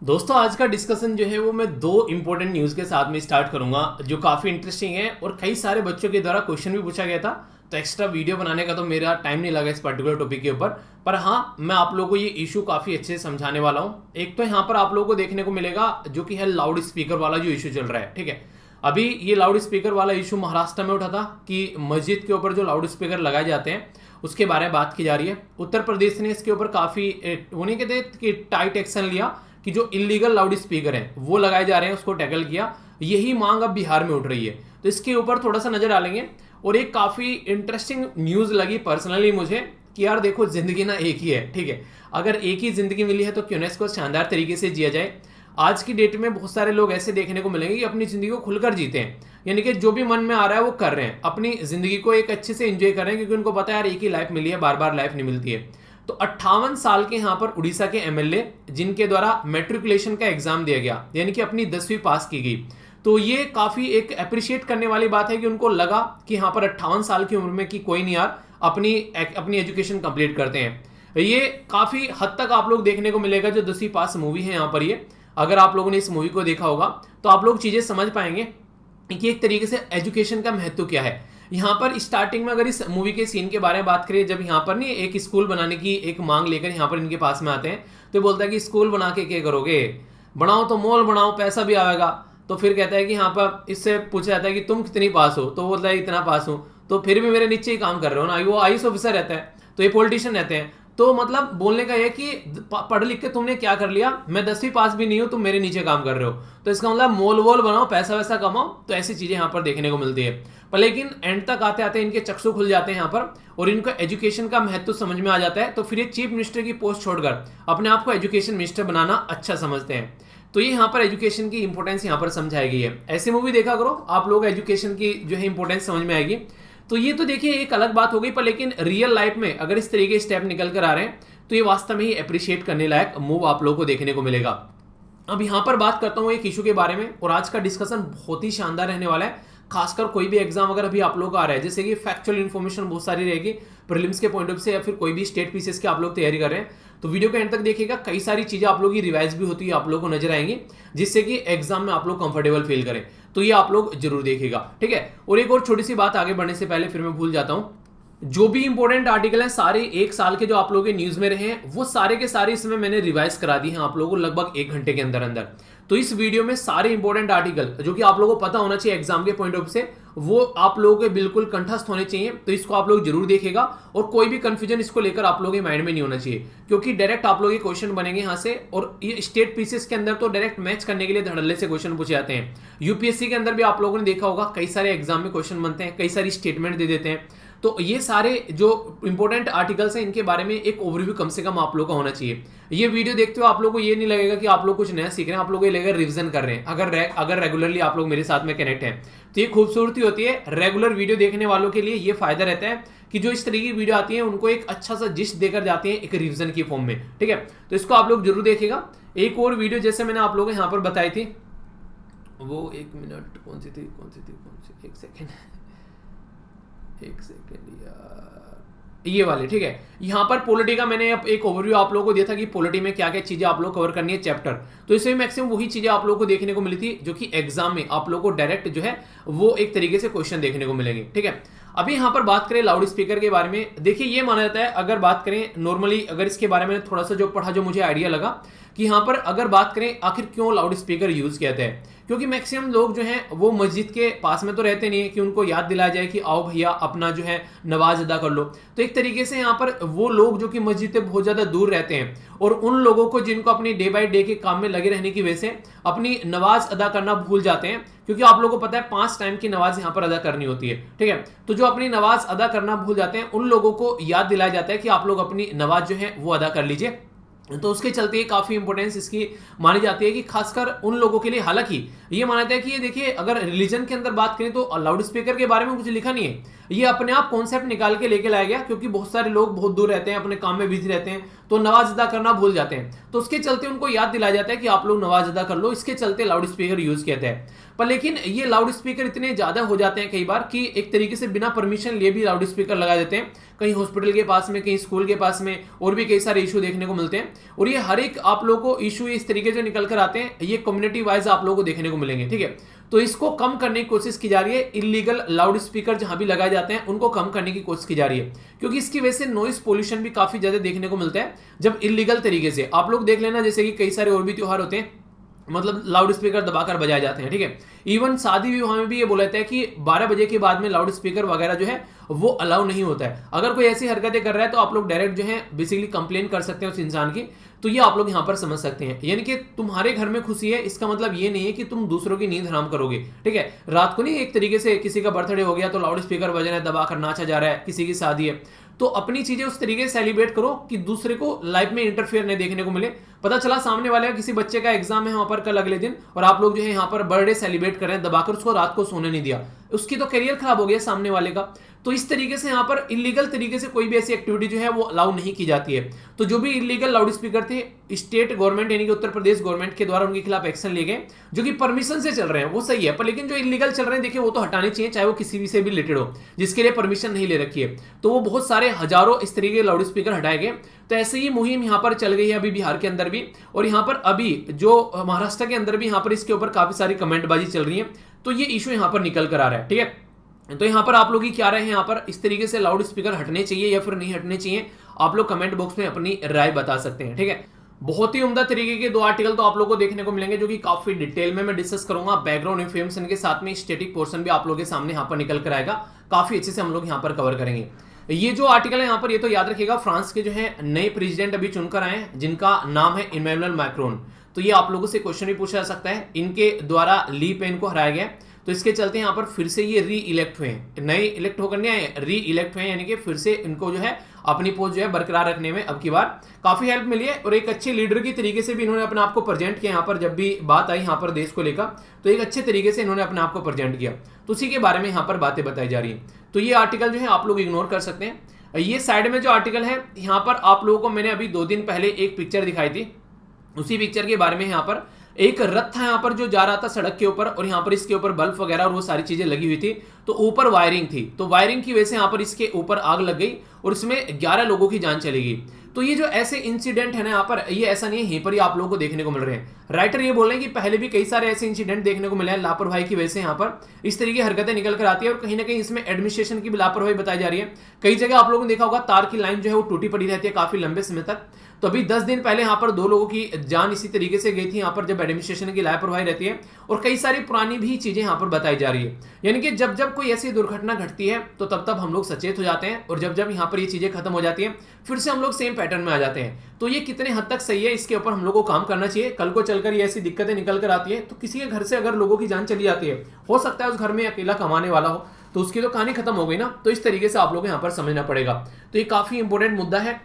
दोस्तों आज का डिस्कशन जो है वो मैं दो इंपॉर्टेंट न्यूज़ के साथ में स्टार्ट करूंगा जो काफ़ी इंटरेस्टिंग है और कई सारे बच्चों के द्वारा क्वेश्चन भी पूछा गया था। तो एक्स्ट्रा वीडियो बनाने का तो मेरा टाइम नहीं लगा इस पर्टिकुलर टॉपिक के ऊपर। पर हाँ, मैं आप लोगों को ये इशू काफ़ी अच्छे से समझाने वाला हूँ। एक तो यहाँ पर आप लोगों को देखने को मिलेगा जो कि है लाउड स्पीकर वाला जो इशू चल रहा है। ठीक है, अभी ये लाउड स्पीकर वाला इशू महाराष्ट्र में उठा था कि मस्जिद के ऊपर जो लाउड स्पीकर लगाए जाते हैं उसके बारे में बात की जा रही है। उत्तर प्रदेश ने इसके ऊपर काफ़ी उन्हें कहते हैं कि टाइट एक्शन लिया कि जो इलीगल लाउड स्पीकर हैं वो लगाए जा रहे हैं उसको टैकल किया। यही मांग अब बिहार में उठ रही है, तो इसके ऊपर थोड़ा सा नजर डालेंगे। और एक काफ़ी इंटरेस्टिंग न्यूज़ लगी पर्सनली मुझे कि यार देखो, जिंदगी ना एक ही है। ठीक है, अगर एक ही जिंदगी मिली है तो क्यों ना इसको शानदार तरीके से जिया जाए। आज की डेट में बहुत सारे लोग ऐसे देखने को मिलेंगे कि अपनी जिंदगी को खुलकर जीते हैं, यानी कि जो भी मन में आ रहा है वो कर रहे हैं, अपनी जिंदगी को एक अच्छे से एंजॉय कर रहे हैं क्योंकि उनको पता है यार एक ही लाइफ मिली है, बार बार लाइफ नहीं मिलती है। तो 58 साल के यहाँ पर उड़ीसा के एमएलए जिनके द्वारा मैट्रिकुलेशन का एग्जाम दिया गया, यानी कि अपनी 10वीं पास की गई, तो ये काफी एक अप्रिशिएट करने वाली बात है कि उनको लगा कि यहाँ पर 58 साल की उम्र में कि कोई नहीं यार, अपनी अपनी एजुकेशन कंप्लीट करते हैं। ये काफी हद तक आप लोग देखने को मिलेगा जो 10वीं पास मूवी है यहाँ पर। ये अगर आप लोगों ने इस मूवी को देखा होगा तो आप लोग चीजें समझ पाएंगे कि एक तरीके से एजुकेशन का महत्व क्या है। यहाँ पर स्टार्टिंग में अगर इस मूवी के सीन के बारे में बात करें, जब यहाँ पर नहीं एक स्कूल बनाने की एक मांग लेकर यहाँ पर इनके पास में आते हैं, तो बोलता है कि स्कूल बना के क्या करोगे, बनाओ तो मॉल बनाओ, पैसा भी आएगा। तो फिर कहता है कि यहाँ पर इससे पूछा जाता है कि तुम कितनी पास हो, तो बोलता है इतना पास हूँ। तो फिर भी मेरे नीचे ही काम कर रहे हो ना, वो आईएएस ऑफिसर रहता है, तो ये पॉलिटिशियन रहते हैं। तो मतलब बोलने का यह कि पढ़ लिख के तुमने क्या कर लिया, मैं 10वीं पास भी नहीं हूं, तुम मेरे नीचे काम कर रहे हो। तो इसका मतलब मोल वोल बनाओ, पैसा वैसा कमाओ। तो ऐसी चीजें यहाँ पर देखने को मिलती है। पर लेकिन एंड तक आते आते इनके चक्षु खुल जाते हैं यहाँ पर और इनको एजुकेशन का महत्व समझ में आ जाता है। तो फिर ये चीफ मिनिस्टर की पोस्ट छोड़कर अपने आप को एजुकेशन मिनिस्टर बनाना अच्छा समझते हैं। तो ये यहाँ पर एजुकेशन की इंपॉर्टेंस यहाँ पर समझाई गई है। ऐसी मूवी देखा करो, आप लोग एजुकेशन की जो है इंपॉर्टेंस समझ में आएगी। तो ये तो देखिए एक अलग बात हो गई, पर लेकिन रियल लाइफ में अगर इस तरीके स्टेप निकल कर आ रहे हैं तो ये वास्तव में ही अप्रिशिएट करने लायक मूव आप लोगों को देखने को मिलेगा। अब यहां पर बात करता हूं एक इशू के बारे में, और आज का डिस्कशन बहुत ही शानदार रहने वाला है। खासकर कोई भी एग्जाम अगर अभी आप लोग आ रहा है, जैसे कि फैक्चुअल इन्फॉर्मेशन बहुत सारी रहेगी प्रीलिम्स के पॉइंट ऑफ से, या फिर कोई भी स्टेट पीसीएस की आप लोग तैयारी कर रहे हैं, तो वीडियो के एंड तक देखिएगा। कई सारी चीजें आप लोग की रिवाइज भी होती है, आप लोग को नजर आएंगी, जिससे कि एग्जाम में आप लोग कंफर्टेबल फील करें। तो ये आप लोग जरूर देखिएगा, ठीक है। और एक और छोटी सी बात आगे बढ़ने से पहले फिर मैं भूल जाता हूं, जो भी इंपॉर्टेंट आर्टिकल हैं सारे एक साल के जो आप लोगों के न्यूज में रहे हैं वो सारे के सारे इसमें मैंने रिवाइज करा दी हैं आप लोगों को लगभग 1 घंटे के अंदर अंदर। तो इस वीडियो में सारे इंपॉर्टेंट आर्टिकल जो कि आप लोगों को पता होना चाहिए एग्जाम के पॉइंट ऑफ से, वो आप लोगों के बिल्कुल कंठस्थ होने चाहिए। तो इसको आप लोग जरूर देखेगा और कोई भी कंफ्यूजन इसको लेकर आप लोगों के माइंड में नहीं होना चाहिए, क्योंकि डायरेक्ट आप लोग ये क्वेश्चन बनेंगे यहाँ से। और ये स्टेट पीसीएस के अंदर तो डायरेक्ट मैच करने के लिए धड़ल्ले से क्वेश्चन पूछे जाते हैं। यूपीएससी के अंदर भी आप लोगों ने देखा होगा कई सारे एग्जाम में क्वेश्चन बनते हैं, कई सारी स्टेटमेंट दे देते हैं। तो ये सारे जो इंपॉर्टेंट आर्टिकल्स हैं इनके बारे में एक ओवरव्यू कम से कम आप लोगों का होना चाहिए। ये वीडियो देखते हुए आप लोगों को ये नहीं लगेगा कि आप लोग कुछ नया सीख रहे हैं, आप लोगों को ये लगेगा रिवीजन कर रहे हैं। अगर रेगुलरली आप लोग मेरे साथ में कनेक्ट हैं तो ये खूबसूरती होती है। रेगुलर वीडियो देखने वालों के लिए ये फायदा रहता है कि जो इस तरीके की वीडियो आती है उनको एक अच्छा सा जिस्ट देकर जाती है एक रिवीजन की फॉर्म में, ठीक है। तो इसको आप लोग जरूर देखिएगा। एक और वीडियो जैसे मैंने आप लोगों को यहाँ पर बताई थी, वो 1 मिनट कौन सी थी एक सेकेंड यार, ये वाले, ठीक है। यहाँ पर पॉलिटी का मैंने एक ओवरव्यू आप लोगों को दिया था कि पॉलिटी में क्या क्या चीजें आप लोग कवर करनी है चैप्टर। तो इसमें मैक्सिमम वही चीजें आप लोगों को देखने को मिली थी जो कि एग्जाम में आप लोगों को डायरेक्ट जो है वो एक तरीके से क्वेश्चन देखने को मिलेंगे, ठीक है। अभी यहाँ पर बात करें लाउड स्पीकर के बारे में, देखिए ये माना जाता है, अगर बात करें नॉर्मली, अगर इसके बारे में थोड़ा सा जो पढ़ा, जो मुझे आइडिया लगा कि यहाँ पर अगर बात करें आखिर क्यों लाउड स्पीकर यूज किया जाता है, क्योंकि मैक्सिमम लोग जो हैं वो मस्जिद के पास में तो रहते नहीं है कि उनको याद दिलाया जाए कि आओ भैया अपना जो है नमाज अदा कर लो। तो एक तरीके से यहाँ पर वो लोग जो कि मस्जिद से बहुत ज्यादा दूर रहते हैं और उन लोगों को जिनको अपनी डे बाय डे के काम में लगे रहने की वजह से अपनी नमाज अदा करना भूल जाते हैं, क्योंकि आप लोगों को पता है 5 टाइम की नमाज यहाँ पर अदा करनी होती है, ठीक है। तो जो अपनी नमाज अदा करना भूल जाते हैं उन लोगों को याद दिलाया जाता है कि आप लोग अपनी नमाज जो है वो अदा कर लीजिए। तो उसके चलते काफी इंपॉर्टेंस इसकी मानी जाती है कि खासकर उन लोगों के लिए। हालांकि ये माना जाता है कि ये देखिए, अगर रिलीजन के अंदर बात करें तो लाउड स्पीकर के बारे में कुछ लिखा नहीं है, ये अपने आप कॉन्सेप्ट निकाल के लेके लाया गया, क्योंकि बहुत सारे लोग बहुत दूर रहते हैं, अपने काम में बिजी रहते हैं, तो नमाज अदा करना भूल जाते हैं, तो उसके चलते उनको याद दिलाया जाता है कि आप लोग नमाज अदा कर लो, इसके चलते लाउड स्पीकर यूज किया है। पर लेकिन ये लाउड स्पीकर इतने ज्यादा हो जाते हैं कई बार कि एक तरीके से बिना परमिशन लिए भी लाउड स्पीकर लगा देते हैं, कहीं हॉस्पिटल के पास में, कहीं स्कूल के पास में, और भी कई सारे इशू देखने को मिलते हैं। और ये हर एक आप लोगों को इशू इस तरीके से निकल कर आते हैं, ये कम्युनिटी वाइज आप लोगों को देखने को मिलेंगे, ठीक है। तो इसको कम करने की कोशिश की जा रही है, इलीगल लाउड स्पीकर जहां भी लगाए जाते हैं उनको कम करने की कोशिश की जा रही है, क्योंकि इसकी वजह से नॉइस पोल्यूशन भी काफी ज्यादा देखने को मिलता है जब इलीगल तरीके से। आप लोग देख लेना, जैसे कि कई सारे और भी त्योहार होते हैं, मतलब लाउड स्पीकर दबाकर बजाए जाते हैं, ठीक है। इवन शादी विवाह में भी ये बोला जाता है कि 12 बजे के बाद में लाउड स्पीकर वगैरह जो है वो अलाउ नहीं होता है। अगर कोई ऐसी हरकतें कर रहा है तो आप लोग डायरेक्ट जो है बेसिकली कंप्लेन कर सकते हैं उस इंसान की। तो ये आप लोग यहां पर समझ सकते हैं, यानी कि तुम्हारे घर में खुशी है, इसका मतलब ये नहीं है कि तुम दूसरों की नींद हराम करोगे, ठीक है। रात को नहीं एक तरीके से किसी का बर्थडे हो गया तो लाउड स्पीकर बज रहा है, दबाकर नाचा जा रहा है, किसी की शादी है, तो अपनी चीजें उस तरीके से सेलिब्रेट करो कि दूसरे को लाइफ में इंटरफेयर नहीं देखने को मिले। पता चला सामने वाले का किसी बच्चे का एग्जाम है वहां पर कल अगले दिन, और आप लोग जो है यहाँ पर बर्थडे सेलिब्रेट कर रहे हैं, दबाकर उसको रात को सोने नहीं दिया, उसकी तो करियर खराब हो गया सामने वाले का। तो इस तरीके से यहाँ पर इलीगल तरीके से कोई भी ऐसी एक्टिविटी जो है वो अलाउ नहीं की जाती है। तो जो भी इलीगल लाउड स्पीकर थे, स्टेट गवर्नमेंट यानी कि उत्तर प्रदेश गवर्नमेंट के द्वारा उनके खिलाफ एक्शन लिए गए, जो कि परमिशन से चल रहे हैं वो सही है, पर लेकिन जो इलीगल चल रहे हैं देखिए वो तो हटाने चाहिए, चाहे वो किसी भी से भी रिलेटेड हो, जिसके लिए परमिशन नहीं ले रखी है। तो वो बहुत सारे हजारों इस तरीके के लाउड स्पीकर हटाए गए। तो ऐसे ही मुहिम यहाँ पर चल गई है अभी बिहार के अंदर भी, और यहाँ पर अभी जो महाराष्ट्र के अंदर भी यहाँ पर इसके ऊपर काफी सारी कमेंटबाजी चल रही है। तो ये इशू यहाँ पर निकल कर आ रहा है, ठीक है। तो यहाँ पर आप लोग ही क्या रहे हैं, यहाँ पर इस तरीके से लाउड स्पीकर हटने चाहिए या फिर नहीं हटने चाहिए, आप लोग कमेंट बॉक्स में अपनी राय बता सकते हैं, ठीक है। बहुत ही उम्दा तरीके के 2 आर्टिकल तो आप लोगों को देखने को मिलेंगे, जो कि काफी डिटेल में मैं डिस्कस करूंगा। बैकग्राउंड इन्फॉर्मेशन के साथ में स्टैटिक पोर्शन भी आप लोगों के सामने यहाँ पर निकल कर आएगा, काफी अच्छे से हम लोग यहाँ पर कवर करेंगे। ये जो आर्टिकल है यहाँ पर, ये तो याद रखिएगा, फ्रांस के जो है नए प्रेसिडेंट अभी चुनकर आए हैं, जिनका नाम है इमैनुअल मैक्रोन। तो ये आप लोगों से क्वेश्चन भी पूछा जा सकता है, इनके द्वारा ली पेन को हराया गया, तो इसके चलते यहाँ पर फिर से ये री इलेक्ट हुए हैं, नए इलेक्ट होकर नहीं आए, री इलेक्ट हुए, यानी कि फिर से इनको जो है अपनी पोस्ट जो है बरकरार रखने में अब की बार काफी हेल्प मिली है, और एक अच्छे लीडर की तरीके से भी इन्होंने अपने आप को प्रेजेंट किया। यहाँ पर जब भी बात आई यहाँ पर देश को लेकर, तो एक अच्छे तरीके से इन्होंने अपने आप को प्रेजेंट किया, तो उसी के बारे में यहाँ पर बातें बताई जा रही है। तो ये आर्टिकल जो है आप लोग इग्नोर कर सकते हैं। ये साइड में जो आर्टिकल है, यहाँ पर आप लोगों को मैंने अभी 2 दिन पहले एक पिक्चर दिखाई थी, उसी पिक्चर के बारे में यहाँ पर एक रथ था यहाँ पर जो जा रहा था सड़क के ऊपर, और यहाँ पर इसके ऊपर बल्ब वगैरह और वो सारी चीजें लगी हुई थी, तो ऊपर वायरिंग थी, तो वायरिंग की वजह से यहाँ पर इसके ऊपर आग लग गई और इसमें 11 लोगों की जान चली गई। तो ये जो ऐसे इंसिडेंट है ना यहाँ पर, ये ऐसा नहीं है यहीं पर ही आप लोगों को देखने को मिल रहे हैं। राइटर ये बोल रहे हैं कि पहले भी कई सारे ऐसे इंसिडेंट देखने को मिले हैं, लापरवाही की वजह से यहाँ पर इस तरीके की हरकतें निकल कर आती है, और कहीं ना कहीं इसमें एडमिनिस्ट्रेशन की भी लापरवाही बताई जा रही है। कई जगह आप लोगों ने देखा होगा तार की लाइन जो है वो टूटी पड़ी रहती है काफी लंबे समय तक। तो अभी 10 दिन पहले यहाँ पर 2 लोगों की जान इसी तरीके से गई थी यहाँ पर, जब एडमिनिस्ट्रेशन की लापरवाही रहती है, और कई सारी पुरानी भी चीजें यहाँ पर बताई जा रही है। यानी कि जब जब कोई ऐसी दुर्घटना घटती है तो तब तब हम लोग सचेत हो जाते हैं, और जब जब यहाँ पर ये चीजें खत्म हो जाती है फिर से हम लोग सेम पैटर्न में आ जाते हैं। तो ये कितने हद तक सही है, इसके ऊपर हम लोग को काम करना चाहिए। कल को चलकर ये ऐसी दिक्कतें निकल कर आती है, तो किसी के घर से अगर लोगों की जान चली जाती है, हो सकता है उस घर में अकेला कमाने वाला हो, तो उसकी तो कहानी खत्म हो गई ना। तो इस तरीके से आप लोग यहाँ पर समझना पड़ेगा। तो ये काफी इंपॉर्टेंट मुद्दा है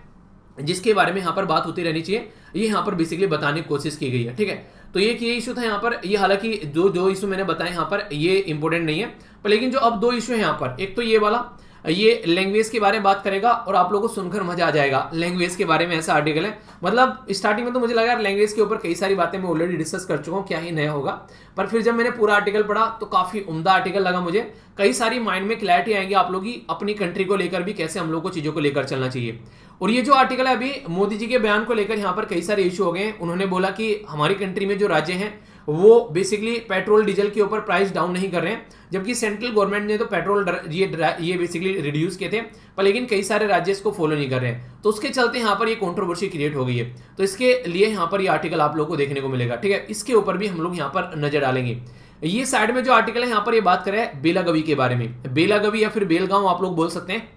जिसके बारे में यहाँ पर बात होती रहनी चाहिए, ये यहाँ पर बेसिकली बताने की कोशिश की गई है, ठीक है। तो ये इशू था यहाँ पर, ये हालांकि जो इशू मैंने बताया यहाँ पर ये इंपॉर्टेंट नहीं है, पर लेकिन जो अब 2 इशू है यहाँ पर, एक तो ये वाला, ये लैंग्वेज के बारे में बात करेगा, और आप लोगों को सुनकर मजा आ जाएगा। लैंग्वेज के बारे में ऐसा आर्टिकल है, मतलब स्टार्टिंग में तो मुझे लगा यार लैंग्वेज के ऊपर कई सारी बातें मैं ऑलरेडी डिस्कस कर चुका हूँ, क्या ही नया होगा, पर फिर जब मैंने पूरा आर्टिकल पढ़ा तो काफी उम्दा आर्टिकल लगा मुझे। कई सारी माइंड में क्लैरिटी आएंगी आप लोग की, अपनी कंट्री को लेकर भी कैसे हम लोग को चीजों को लेकर चलना चाहिए। और ये जो आर्टिकल है अभी मोदी जी के बयान को लेकर यहाँ पर कई सारे इशू हो गए हैं। उन्होंने बोला कि हमारी कंट्री में जो राज्य हैं वो बेसिकली पेट्रोल डीजल के ऊपर प्राइस डाउन नहीं कर रहे हैं, जबकि सेंट्रल गवर्नमेंट ने तो पेट्रोल ये बेसिकली रिड्यूस किए थे, पर लेकिन कई सारे राज्य इसको फॉलो नहीं कर रहे हैं। तो उसके चलते यहाँ पर ये कंट्रोवर्सी क्रिएट हो गई है। तो इसके लिए यहाँ पर ये आर्टिकल आप लोग को देखने को मिलेगा, ठीक है। इसके ऊपर भी हम लोग यहाँ पर नजर डालेंगे। ये साइड में जो आर्टिकल है यहाँ पर ये बात करें बेलागवी के बारे में, बेलागवी या फिर बेलगांव आप लोग बोल सकते हैं।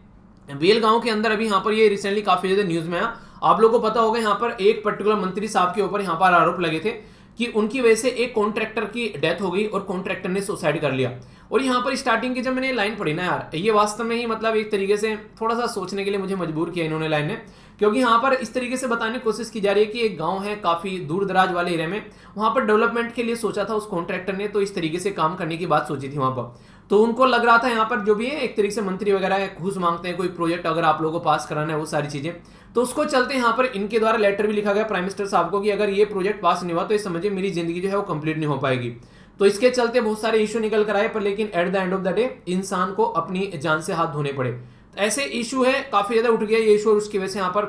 बेलगांव के अंदर अभी यहाँ पर ये रिसेंटली काफी ज्यादा न्यूज में आया, आप लोगों को पता होगा यहाँ पर एक पर्टिकुलर मंत्री साहब के ऊपर यहाँ पर आरोप लगे थे कि उनकी वजह से एक कॉन्ट्रैक्टर की डेथ हो गई और कॉन्ट्रैक्टर ने सुसाइड कर लिया। और यहाँ पर स्टार्टिंग की जब मैंने लाइन पढ़ी ना यार, ये वास्तव में ही मतलब एक तरीके से थोड़ा सा सोचने के लिए मुझे मजबूर किया इन्होंने लाइन ने, क्योंकि यहाँ पर इस तरीके से बताने की कोशिश की जा रही है कि एक गांव है काफी दूर दराज वाले एरिया में, वहां पर डेवलपमेंट के लिए सोचा था उस कॉन्ट्रैक्टर ने, तो इस तरीके से काम करने की बात सोची थी वहां पर। तो उनको लग रहा था यहाँ पर जो भी है एक तरीके से मंत्री वगैरह घूस मांगते हैं, कोई प्रोजेक्ट अगर आप लोगों को पास कराना है वो सारी चीजें, तो उसको चलते यहाँ पर इनके द्वारा लेटर भी लिखा गया प्राइम मिनिस्टर साहब को कि अगर ये प्रोजेक्ट पास नहीं हुआ तो ये समझिए मेरी जिंदगी जो है वो कंप्लीट नहीं हो पाएगी। तो इसके चलते बहुत सारे इशू निकल कर आए, पर लेकिन at the end of the day इंसान को अपनी जान से हाथ धोने पड़े। ऐसे इशू है काफी ज्यादा उठ गया ये इशू, और उसकी वजह से यहाँ पर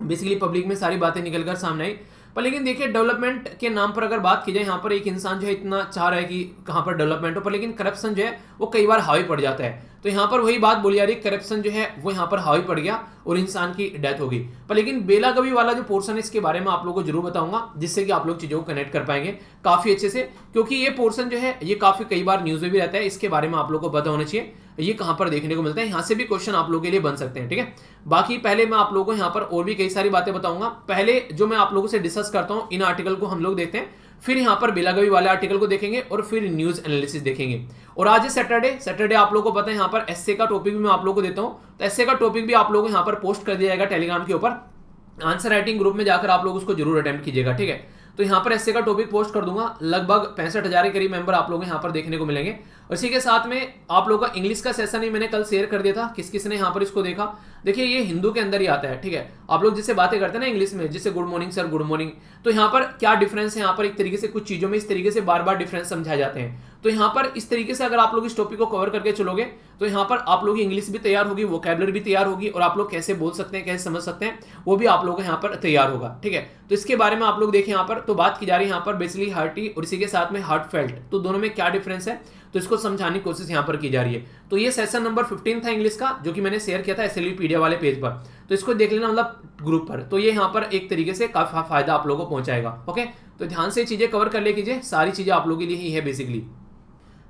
बेसिकली पब्लिक में सारी बातें निकलकर सामने आई। पर लेकिन देखिए डेवलपमेंट के नाम पर अगर बात की जाए, यहाँ पर एक इंसान जो है इतना चाह रहा है कि कहाँ पर डेवलपमेंट हो, पर लेकिन करप्शन जो है वो कई बार हावी पड़ जाता है। तो यहाँ पर वही बात बोली जा रही है, करप्शन जो है वो यहाँ पर हावी पड़ गया और इंसान की डेथ हो गई। पर लेकिन बेलागवी वाला जो पोर्शन है इसके बारे में आप लोगों को जरूर बताऊंगा, जिससे कि आप लोग चीजों को कनेक्ट कर पाएंगे काफी अच्छे से, क्योंकि ये पोर्शन जो है ये काफी कई बार न्यूज में भी रहता है। इसके बारे में आप लोग को पता होना चाहिए ये कहां पर देखने को मिलता है, यहां से भी क्वेश्चन आप लोगों के लिए बन सकते हैं। ठीक है, बाकी पहले मैं आप लोगों को यहाँ पर और भी कई सारी बातें बताऊंगा। पहले जो मैं आप लोगों से डिस्कस करता हूं इन आर्टिकल को हम लोग देखते हैं, फिर यहाँ पर बेलागवी वाले आर्टिकल को देखेंगे और फिर न्यूज एनालिसिस देखेंगे। और आज है सैटरडे आप लोगों को पता है यहाँ पर एसए का टॉपिक भी मैं आप लोगों को देता हूँ, तो एसए का टॉपिक भी आप लोगों को यहाँ पर पोस्ट कर दिया जाएगा टेलीग्राम के ऊपर। आंसर राइटिंग ग्रुप में जाकर आप लोग उसको जरूर अटेम्प्ट कीजिएगा। ठीक है, तो यहाँ पर एसए का टॉपिक पोस्ट कर दूंगा, लगभग 65,000 के करीब मेंबर आप लोग यहाँ पर देखने को मिलेंगे। और इसी के साथ में आप लोगों का इंग्लिश का सेशन ही मैंने कल शेयर कर दिया था, किस किस ने यहाँ पर इसको देखा। देखिए ये हिंदू के अंदर ही आता है। ठीक है, आप लोग जिससे बातें करते हैं ना इंग्लिश में, जिससे good morning sir, good morning, तो यहाँ पर क्या डिफरेंस है, यहाँ पर एक तरीके से कुछ चीजों में इस तरीके से बार बार डिफरेंस समझाए जाते हैं। तो यहाँ पर इस तरीके से अगर आप लोग इस टॉपिक को कवर करके चलोगे तो यहाँ पर आप लोग की इंग्लिश भी तैयार होगी, वोकैबुलरी भी तैयार होगी, और आप लोग कैसे बोल सकते हैं, कैसे समझ सकते हैं, वो भी आप लोगों को यहाँ पर तैयार होगा। ठीक है, तो इसके बारे में आप लोग देखें यहाँ पर, तो बात की जा रही है यहाँ पर बेसिकली हार्टी और इसी के साथ में हार्ट फेल्ट, तो दोनों में क्या डिफरेंस है, तो इसको समझाने की कोशिश यहाँ पर की जा रही है। तो ये सेशन नंबर 15 था इंग्लिश का, जो कि मैंने शेयर किया था एसएलवीपीडिया वाले पेज पर, तो इसको देख लेना मतलब ग्रुप पर। तो ये यहाँ पर एक तरीके से काफी फायदा आप लोगों को पहुंचाएगा। ओके, तो ध्यान से चीजें कवर कर ले कीजिए, सारी चीजें आप लोगों के लिए ही है बेसिकली।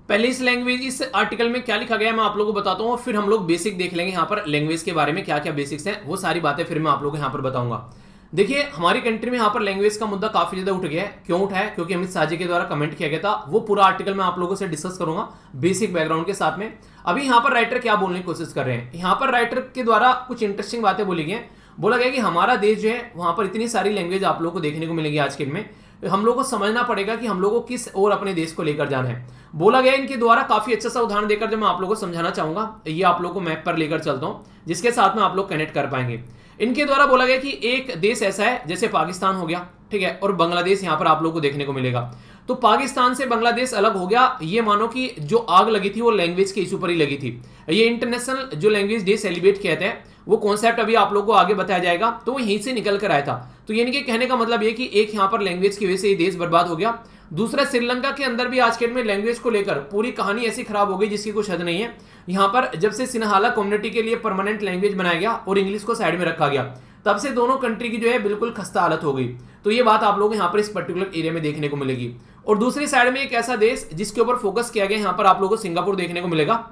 पहले इस लैंग्वेज, इस आर्टिकल में क्या लिखा गया है मैं आप लोगों को बताता हूँ, और फिर हम लोग बेसिक देख लेंगे यहाँ पर लैंग्वेज के बारे में क्या क्या बेसिक्स हैं, वो सारी बातें फिर मैं आप लोगों को यहाँ पर बताऊंगा। देखिए हमारी कंट्री में यहाँ पर लैंग्वेज का मुद्दा काफी ज्यादा उठ गया है। क्यों उठा है? क्योंकि अमित शाह जी के द्वारा कमेंट किया गया था, वो पूरा आर्टिकल मैं आप लोगों से डिस्कस करूंगा बेसिक बैकग्राउंड के साथ में। अभी यहाँ पर राइटर क्या बोलने की कोशिश कर रहे हैं, यहाँ पर राइटर के द्वारा कुछ इंटरेस्टिंग बातें बोली गई हैं। बोला गया कि हमारा देश जो है वहां पर इतनी सारी लैंग्वेज आप लोगों को देखने को मिलेगी आज के दिन में, हम लोगों को समझना पड़ेगा कि हम लोगों को किस और अपने देश को लेकर जाना है। बोला गया इनके द्वारा काफी अच्छा सा उदाहरण देकर जो मैं आप लोगों को समझाना चाहूंगा, ये आप लोगों को मैप पर लेकर चलता हूं, जिसके साथ में आप लोग कनेक्ट कर पाएंगे। इनके द्वारा बोला गया कि एक देश ऐसा है जैसे पाकिस्तान हो गया, ठीक है, और बांग्लादेश यहां पर आप लोगों को देखने को मिलेगा। तो पाकिस्तान से बांग्लादेश अलग हो गया, ये मानो कि जो आग लगी थी वो लैंग्वेज के इशू पर ही लगी थी। ये इंटरनेशनल जो लैंग्वेज डे सेलिब्रेट किया था, वो कॉन्सेप्ट अभी आप लोगों को आगे बताया जाएगा, तो वो यहीं से निकल कर आया था। तो यानी कि कहने का मतलब ये कि एक यहाँ पर लैंग्वेज की वजह से ये देश बर्बाद हो गया। दूसरा, श्रीलंका के अंदर भी आज के दिन में लैंग्वेज को लेकर पूरी कहानी ऐसी खराब हो गई जिसकी कुछ हद नहीं है। यहाँ पर जब से सिन्हाला कम्युनिटी के लिए परमानेंट लैंग्वेज बनाया गया और इंग्लिश को साइड में रखा गया, तब से दोनों कंट्री की जो है बिल्कुल खस्ता हालत हो गई। तो ये बात आप लोग यहाँ पर इस पर्टिकुलर एरिया में देखने को मिलेगी। और दूसरी साइड में एक ऐसा देश जिसके ऊपर फोकस किया गया, यहाँ पर आप लोगों को सिंगापुर देखने को मिलेगा।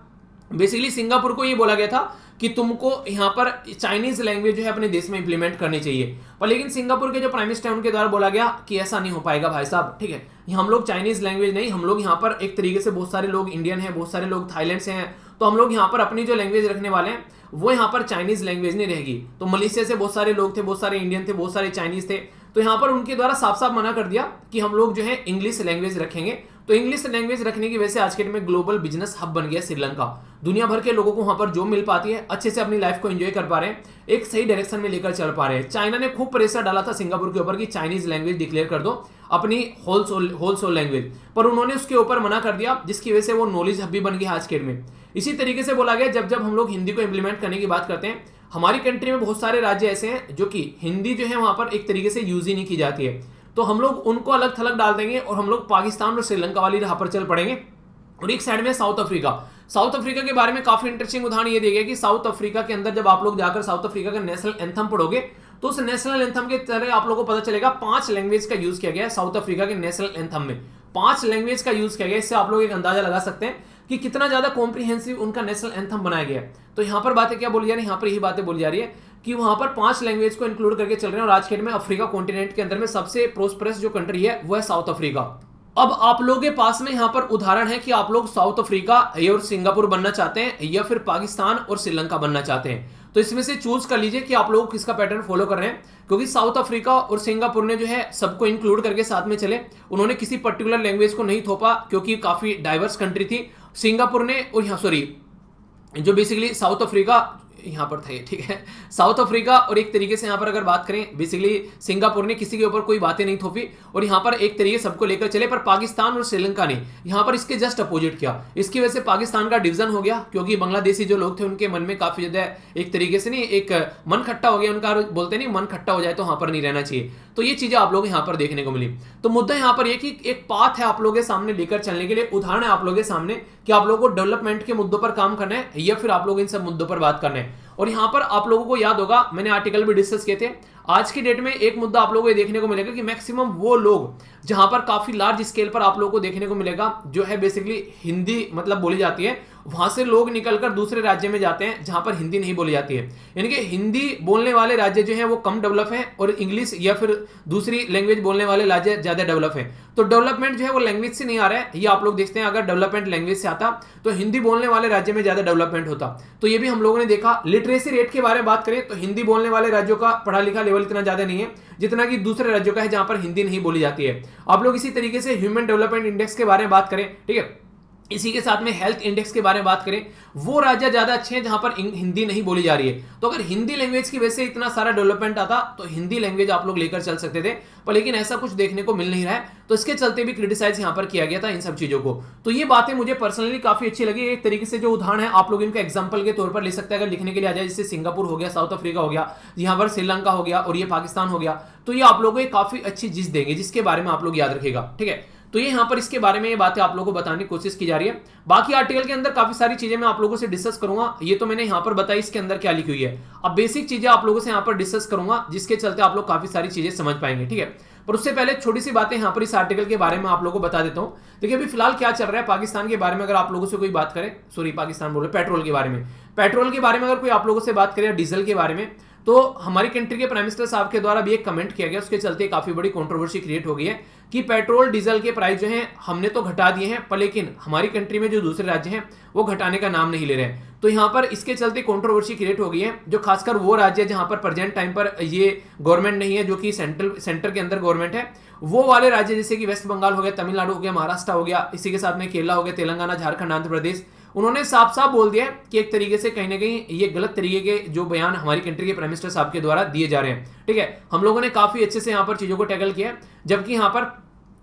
बेसिकली सिंगापुर को ये बोला गया था कि तुमको यहाँ पर चाइनीज लैंग्वेज जो है अपने देश में इंप्लीमेंट करनी चाहिए, पर लेकिन सिंगापुर के जो प्राइम मिनिस्टर उनके द्वारा बोला गया कि ऐसा नहीं हो पाएगा भाई साहब। ठीक है, हम लोग चाइनीज लैंग्वेज नहीं, हम लोग यहाँ पर एक तरीके से बहुत सारे लोग इंडियन हैं, बहुत सारे लोग थाईलैंड से हैं, तो हम लोग यहाँ पर अपनी जो लैंग्वेज रखने वाले हैं वो यहाँ पर चाइनीज लैंग्वेज नहीं रहेगी। तो मलेशिया से बहुत सारे लोग थे, बहुत सारे इंडियन थे, बहुत सारे चाइनीज थे, तो यहाँ पर उनके द्वारा साफ साफ मना कर दिया कि हम लोग जो है इंग्लिश लैंग्वेज रखेंगे। तो इंग्लिश लैंग्वेज रखने की वजह से आज के दिन में ग्लोबल बिजनेस हब बन गया श्रीलंका। दुनिया भर के लोगों को वहां पर जॉब मिल पाती है, अच्छे से अपनी लाइफ को एंजॉय कर पा रहे हैं, एक सही डायरेक्शन में लेकर चल पा रहे हैं। चाइना ने खूब प्रेशर डाला था सिंगापुर के ऊपर कि चाइनीज लैंग्वेज डिक्लेयर कर दो अपनी होल सोल लैंग्वेज, पर उन्होंने उसके ऊपर मना कर दिया, जिसकी वजह से वो नॉलेज हब भी बन गया आज के दिन में। इसी तरीके से बोला गया जब हम लोग हिंदी को इंप्लीमेंट करने की बात करते हैं, हमारी कंट्री में बहुत सारे राज्य ऐसे हैं जो कि हिंदी जो है वहां पर एक तरीके से यूज ही नहीं की जाती है, तो हम लोग उनको अलग थलग डाल देंगे और हम लोग पाकिस्तान और श्रीलंका वाली राह पर चल पड़ेंगे। और एक साइड में साउथ अफ्रीका के बारे में काफी इंटरेस्टिंग उदाहरण ये देगा कि साउथ अफ्रीका के अंदर जब आप लोग जाकर साउथ अफ्रीका का नेशनल एंथम पढ़ोगे, तो उस नेशनल एंथम के तरह आप लोगों को पता चलेगा 5 लैंग्वेज का यूज किया गया है साउथ अफ्रीका के नेशनल एंथम में। 5 लैंग्वेज का यूज किया गया, इससे आप लोग एक अंदाजा लगा सकते हैं कि कितना ज्यादा कॉम्प्रिहेंसिव उनका नेशनल एंथम बनाया गया है। तो यहाँ पर बातें क्या बोली जा रही है, यहाँ पर यही बातें बोली जा रही है कि वहां पर 5 लैंग्वेज को इंक्लूड करके चल रहे हैं। और आज के दिन में अफ्रीका कॉन्टिनेंट के अंदर में सबसे प्रोस्परस जो कंट्री है वो है साउथ अफ्रीका। अब आप लोगों के पास में यहाँ पर उदाहरण है कि आप लोग साउथ अफ्रीका और सिंगापुर बनना चाहते हैं या फिर पाकिस्तान और श्रीलंका बनना चाहते हैं, तो इसमें से चूज कर लीजिए कि आप लोग किसका पैटर्न फॉलो कर रहे हैं। क्योंकि साउथ अफ्रीका और सिंगापुर ने जो है सबको इंक्लूड करके साथ में चले, उन्होंने किसी पर्टिकुलर लैंग्वेज को नहीं थोपा, क्योंकि काफी डाइवर्स कंट्री थी। सिंगापुर ने, और यहाँ सॉरी जो बेसिकली साउथ अफ्रीका यहाँ पर था ये, ठीक है, साउथ अफ्रीका और एक तरीके से यहाँ पर अगर बात करें बेसिकली सिंगापुर ने किसी के ऊपर कोई बातें नहीं थोपी और यहाँ पर एक तरीके सबको लेकर चले, पर पाकिस्तान और श्रीलंका ने यहाँ पर इसके जस्ट अपोजिट किया। इसकी वजह से पाकिस्तान का डिवीजन हो गया, क्योंकि बांग्लादेशी जो लोग थे उनके मन में काफी ज्यादा एक तरीके से नहीं, एक मन खट्टा हो गया उनका, बोलते नहीं मन खट्टा हो जाए तो वहां पर नहीं रहना चाहिए। तो ये चीजें आप लोग यहाँ पर देखने को मिली। तो मुद्दा यहाँ पर यह कि एक पाथ है आप लोगों के सामने लेकर चलने के लिए, उदाहरण है आप लोगों के सामने कि आप लोगों को डेवलपमेंट के मुद्दों पर काम करना है या फिर आप लोग इन सब मुद्दों पर बात करना है। और यहां पर आप लोगों को याद होगा, मैंने आर्टिकल भी डिस्कस किए थे, आज की डेट में एक मुद्दा आप लोगों को देखने को मिलेगा कि मैक्सिमम वो लोग जहां पर काफी लार्ज स्केल पर आप लोगों को देखने को मिलेगा जो है बेसिकली हिंदी मतलब बोली जाती है, वहां से लोग निकलकर दूसरे राज्य में जाते हैं जहां पर हिंदी नहीं बोली जाती है। यानी कि हिंदी बोलने वाले राज्य जो है वो कम डेवलप हैं और इंग्लिश या फिर दूसरी लैंग्वेज बोलने वाले राज्य ज्यादा डेवलप हैं। तो डेवलपमेंट जो है वो लैंग्वेज से नहीं आ रहा है, ये आप लोग देखते हैं। अगर डेवलपमेंट लैंग्वेज से आता तो हिंदी बोलने वाले राज्य में ज्यादा डेवलपमेंट होता। तो ये भी हम लोगों ने देखा। लिटरेसी रेट के बारे में बात करें तो हिंदी बोलने वाले राज्यों का पढ़ा लिखा लेवल इतना ज्यादा नहीं है जितना कि दूसरे राज्यों का है जहां पर हिंदी नहीं बोली जाती है। आप लोग इसी तरीके से ह्यूमन डेवलपमेंट इंडेक्स के बारे में बात करें, ठीक है, इसी के साथ में हेल्थ इंडेक्स के बारे में बात करें, वो राज्य ज्यादा अच्छे हैं जहां पर हिंदी नहीं बोली जा रही है। तो अगर हिंदी लैंग्वेज की वजह से इतना सारा डेवलपमेंट आता तो हिंदी लैंग्वेज आप लोग लेकर चल सकते थे, पर लेकिन ऐसा कुछ देखने को मिल नहीं रहा है। तो इसके चलते भी क्रिटिसाइज यहां पर किया गया था इन सब चीजों को। तो ये बातें मुझे पर्सनली काफी अच्छी लगी। एक तरीके से जो उदाहरण है आप लोग इनका एग्जाम्पल के तौर पर ले सकते हैं अगर लिखने के लिए आ जाए, जैसे सिंगापुर हो गया, साउथ अफ्रीका हो गया, यहाँ पर श्रीलंका हो गया और ये पाकिस्तान हो गया। तो ये आप लोगों को काफी अच्छी चीज देंगे जिसके बारे में आप लोग याद रखिएगा, ठीक है। तो ये यहाँ पर इसके बारे में ये बातें आप लोगों को बताने की कोशिश की जा रही है। बाकी आर्टिकल के अंदर काफी सारी चीजें मैं आप लोगों से डिस्कस करूंगा, ये तो मैंने यहाँ पर बताई इसके अंदर क्या लिखी हुई है। अब बेसिक चीजें आप लोगों से यहाँ पर डिस्कस करूंगा जिसके चलते आप लोग काफी सारी चीजें समझ पाएंगे, ठीक है। पर उससे पहले छोटी सी बातें यहाँ पर इस आर्टिकल के बारे में आप लोगों को बता देता हूँ। देखिए अभी फिलहाल क्या चल रहा है पाकिस्तान के बारे में, अगर आप लोगों से कोई बात करें, सॉरी पाकिस्तान बोले, पेट्रोल के बारे में, पेट्रोल के बारे में अगर कोई आप लोगों से बात करे, डीजल के बारे में, तो हमारी कंट्री के प्राइम मिनिस्टर साहब के द्वारा भी एक कमेंट किया गया, उसके चलते काफी बड़ी कंट्रोवर्सी क्रिएट हो गई है कि पेट्रोल डीजल के प्राइस जो हैं हमने तो घटा दिए हैं, पर लेकिन हमारी कंट्री में जो दूसरे राज्य हैं वो घटाने का नाम नहीं ले रहे हैं। तो यहाँ पर इसके चलते कंट्रोवर्सी क्रिएट हो गई है, जो खासकर वो राज्य जहां पर प्रेजेंट टाइम पर ये गवर्नमेंट नहीं है, जो कि सेंटर के अंदर गवर्नमेंट है, वो वाले राज्य जैसे कि वेस्ट बंगाल हो गया, तमिलनाडु हो गया, महाराष्ट्र हो गया, इसी के साथ में केरला हो गया, तेलंगाना, झारखंड, आंध्र प्रदेश, उन्होंने साफ साफ बोल दिया कि एक तरीके से कहीं ना कहीं ये गलत तरीके के जो बयान हमारी कंट्री के प्राइम मिनिस्टर साहब के द्वारा दिए जा रहे हैं, ठीक है। हम लोगों ने काफी अच्छे से यहाँ पर चीजों को टैकल किया, जबकि यहाँ पर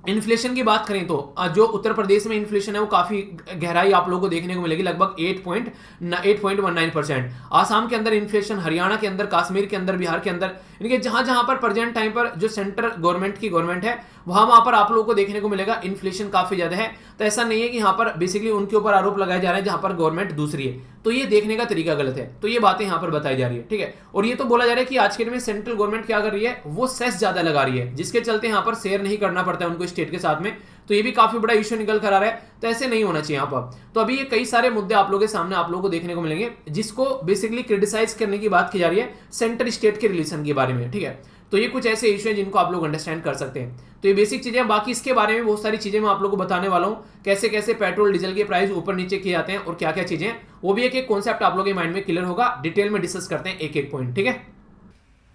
इन्फ्लेशन की बात करें तो जो उत्तर प्रदेश में इन्फ्लेशन है वो काफी गहराई आप लोगों को देखने को मिलेगी, लगभग 8.19%। आसाम के अंदर इन्फ्लेशन, हरियाणा के अंदर, कश्मीर के अंदर, बिहार के अंदर, यानी जहां जहां पर प्रेजेंट टाइम पर जो सेंटर गवर्नमेंट है वहां पर आप लोगों को देखने को मिलेगा इन्फ्लेशन काफी ज्यादा है। तो ऐसा नहीं है कि यहाँ पर बेसिकली उनके ऊपर आरोप लगाए जा रहे हैं जहां पर गवर्नमेंट दूसरी है, तो ये देखने का तरीका गलत है। तो ये बातें यहाँ पर बताई जा रही है, ठीक है। और ये तो बोला जा रहा है कि आज के दिन में सेंट्रल गवर्नमेंट क्या कर रही है, वो सेस ज्यादा लगा रही है, जिसके चलते यहाँ पर शेयर नहीं करना पड़ता है उनको स्टेट के साथ में। तो ये भी काफी बड़ा इश्यू निकल कर आ रहा है, तो ऐसे नहीं होना चाहिए यहाँ पर। तो अभी ये कई सारे मुद्दे आप लोगों के सामने आप लोगों को देखने को मिलेंगे जिसको बेसिकली क्रिटिसाइज करने की बात की जा रही है सेंटर स्टेट के रिलेशन के बारे में, ठीक है। तो ये कुछ ऐसे इश्यू हैं जिनको आप लोग अंडरस्टैंड कर सकते हैं। तो ये बेसिक चीजें, बाकी इसके बारे में बहुत सारी चीजें मैं आप लोगों को बताने वाला हूँ, कैसे कैसे पेट्रोल डीजल के प्राइस ऊपर नीचे किए जाते हैं और क्या क्या चीजें, वो भी एक एक कॉन्सेप्ट आप लोगों के माइंड में क्लियर होगा। डिटेल में डिस्कस करते हैं एक एक पॉइंट, ठीक है।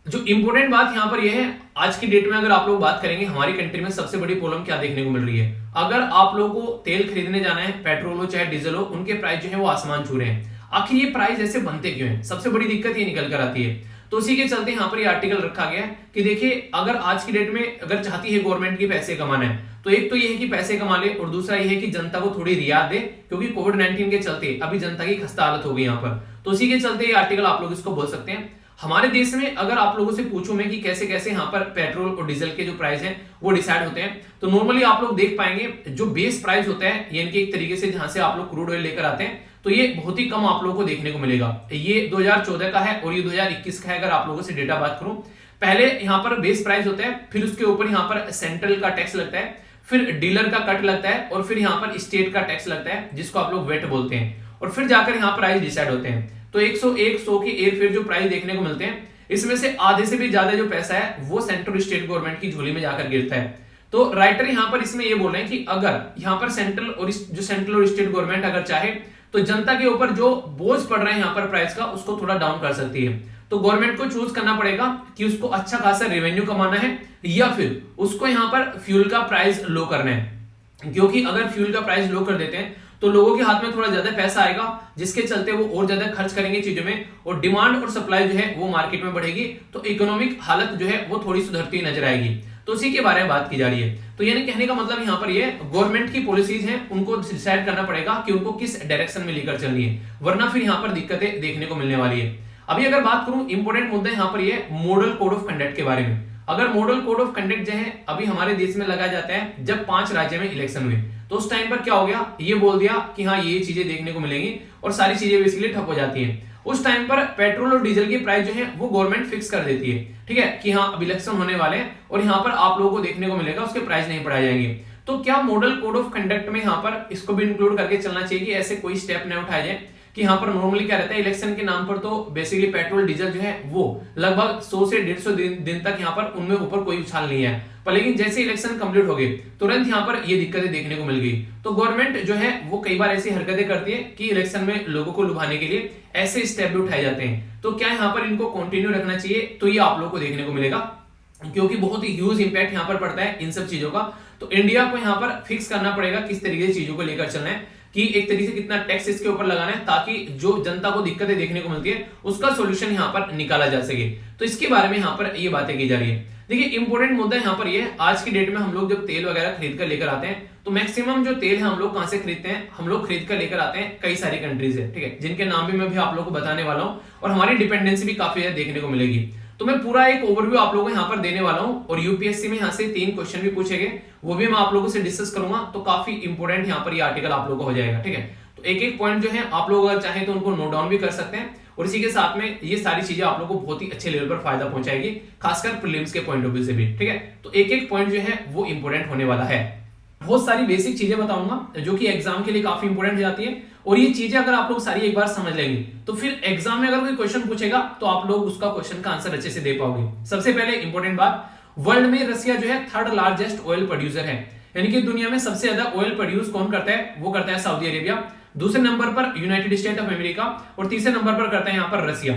जो इंपॉर्टेंट बात यहाँ पर यह है, आज की डेट में अगर आप लोग बात करेंगे हमारी कंट्री में सबसे बड़ी प्रॉब्लम क्या देखने को मिल रही है। अगर आप लोगों को तेल खरीदने जाना है, पेट्रोल हो चाहे डीजल हो, उनके प्राइस जो है वो आसमान छू रहे हैं। आखिर ये प्राइस ऐसे बनते क्यों हैं, सबसे बड़ी दिक्कत ये निकल कर आती है। तो उसी के चलते यहाँ पर ये आर्टिकल रखा गया है कि देखिए अगर आज की डेट में अगर चाहती है गवर्नमेंट की पैसे कमाना है, तो एक तो ये है कि पैसे कमा ले और दूसरा ये है कि जनता को थोड़ी रियायत दे, क्योंकि कोविड-19 के चलते अभी जनता की खस्ता हालत हो गई यहाँ पर। तो उसी के चलते ये आर्टिकल आप लोग इसको बोल सकते हैं। हमारे देश में अगर आप लोगों से पूछूं मैं कि कैसे कैसे यहाँ पर पेट्रोल और डीजल के जो प्राइस हैं वो डिसाइड होते हैं, तो नॉर्मली आप लोग देख पाएंगे जो बेस प्राइस होता है, यानी कि एक तरीके से जहां से आप लोग क्रूड ऑयल लेकर आते हैं, तो ये बहुत ही कम आप लोगों को देखने को मिलेगा। ये 2014 का है और ये 2021 का है। अगर आप लोगों से डेटा बात करूं, पहले यहाँ पर बेस प्राइस होता है, फिर उसके ऊपर यहाँ पर सेंट्रल का टैक्स लगता है, फिर डीलर का कट लगता है और फिर यहाँ पर स्टेट का टैक्स लगता है जिसको आप लोग वेट बोलते हैं, और फिर जाकर यहाँ प्राइस डिसाइड होते हैं। तो 100 के एयर फेयर जो प्राइस देखने को मिलते हैं, इसमें से आधे से भी ज्यादा जो पैसा है वो सेंट्रल स्टेट गवर्नमेंट की झोली में जाकर गिरता है। तो राइटर यहाँ पर इसमें ये बोल रहे हैं कि अगर यहाँ पर सेंट्रल और स्टेट गवर्नमेंट अगर चाहे तो जनता के ऊपर जो बोझ पड़ रहा है यहाँ पर प्राइस का, उसको थोड़ा डाउन कर सकती है। तो गवर्नमेंट को चूज करना पड़ेगा कि उसको अच्छा खासा रेवेन्यू कमाना है या फिर उसको यहाँ पर फ्यूल का प्राइस लो करना है, क्योंकि अगर फ्यूल का प्राइस लो कर देते हैं तो लोगों के हाथ में थोड़ा ज्यादा पैसा आएगा, जिसके चलते वो और ज्यादा खर्च करेंगे चीजों में, और डिमांड और सप्लाई जो है वो मार्केट में बढ़ेगी, तो इकोनॉमिक हालत जो है वो थोड़ी सुधरती नजर आएगी। तो उसी के बारे में बात की जा रही है। तो यानी कहने का मतलब यहाँ पर ये गवर्नमेंट की पॉलिसीज हैं, उनको डिसाइड करना पड़ेगा कि उनको किस डायरेक्शन में लेकर चलनी है, वरना फिर यहाँ पर दिक्कतें देखने को मिलने वाली है। अभी अगर बात करूं इंपॉर्टेंट मुद्दा यहाँ पर ये मॉडल कोड ऑफ कंडक्ट के बारे में। अगर मॉडल कोड ऑफ कंडक्ट जो है अभी हमारे देश में लगाया जाता है, जब 5 राज्य में इलेक्शन हुए तो उस टाइम पर क्या हो गया, ये बोल दिया कि हाँ ये चीजें देखने को मिलेंगी और सारी चीजें बेसिकली ठप हो जाती हैं। उस टाइम पर पेट्रोल और डीजल की प्राइस जो है वो गवर्नमेंट फिक्स कर देती है, ठीक है, कि हाँ अब इलेक्शन होने वाले हैं और यहाँ पर आप लोगों को देखने को मिलेगा उसके प्राइस नहीं बढ़ाए जाएंगे। तो क्या मॉडल कोड ऑफ कंडक्ट में यहाँ पर इसको भी इंक्लूड करके चलना चाहिए कि ऐसे कोई स्टेप न उठाए जाए कि यहाँ पर नॉर्मली क्या रहता है, इलेक्शन के नाम पर तो बेसिकली पेट्रोल डीजल जो है वो लगभग 100 से 150 दिन तक यहाँ पर उनमें ऊपर कोई उछाल नहीं है, पर लेकिन जैसे इलेक्शन कंप्लीट हो गए तुरंत यहाँ पर ये दिक्कतें देखने को मिल गई। तो गवर्नमेंट जो है वो कई बार ऐसी हरकतें करती है कि इलेक्शन में लोगों को लुभाने के लिए ऐसे स्टेप भी उठाए जाते हैं। तो क्या यहाँ पर इनको कंटिन्यू रखना चाहिए, तो ये आप लोगों को देखने को मिलेगा, क्योंकि बहुत ही ह्यूज इंपैक्ट यहाँ पर पड़ता है इन सब चीजों का। तो इंडिया को यहाँ पर फिक्स करना पड़ेगा किस तरीके से चीजों को लेकर चलना है, कि एक तरीके से कितना टैक्स इसके ऊपर लगाना है, ताकि जो जनता को दिक्कतें देखने को मिलती है उसका सॉल्यूशन यहाँ पर निकाला जा सके। तो इसके बारे में यहाँ पर ये बातें की जा रही है। देखिए इंपॉर्टेंट मुद्दा यहाँ पर ये, आज की डेट में हम लोग जब तेल वगैरह खरीद कर लेकर आते हैं तो मैक्सिमम जो तेल है हम लोग कहां से खरीदते हैं, हम लोग खरीद कर लेकर आते हैं कई सारी कंट्रीज है, ठीक है, जिनके नाम भी मैं भी आप लोगों को बताने वाला हूं, और हमारी डिपेंडेंसी भी काफी ज्यादा देखने को मिलेगी। तो मैं पूरा एक ओवरव्यू आप लोगों को यहाँ पर देने वाला हूं, और यूपीएससी में यहाँ से 3 क्वेश्चन भी पूछे गए, वो भी मैं आप लोगों से डिस्कस करूंगा। तो काफी इंपॉर्टेंट यहाँ पर ये आर्टिकल आप लोगों को हो जाएगा, ठीक है। तो एक एक पॉइंट जो है आप लोग अगर चाहें तो उनको नोट डाउन भी कर सकते हैं, और इसी के साथ में ये सारी चीजें आप लोगों को बहुत ही अच्छे लेवल पर फायदा पहुंचाएगी, खासकर प्रीलिम्स के पॉइंट ऑफ व्यू से भी, ठीक है। तो एक एक पॉइंट जो है वो इंपॉर्टेंट होने वाला है। बहुत सारी बेसिक चीजें बताऊंगा जो कि एग्जाम के लिए काफी इंपॉर्टेंट हो जाती है, और ये चीजें अगर आप लोग सारी एक बार समझ लेंगे तो फिर एग्जाम में अगर कोई क्वेश्चन पूछेगा तो आप लोग उसका क्वेश्चन का आंसर अच्छे से दे पाओगे। सबसे पहले इंपॉर्टेंट बात, वर्ल्ड में रसिया जो है 3rd लार्जेस्ट ऑयल प्रोड्यूसर है, यानी कि दुनिया में सबसे ज्यादा ऑयल प्रोड्यूस कौन करता है, वो करता है सऊदी अरेबिया। दूसरे नंबर पर यूनाइटेड स्टेट ऑफ अमेरिका, और तीसरे नंबर पर करता है यहाँ पर रसिया।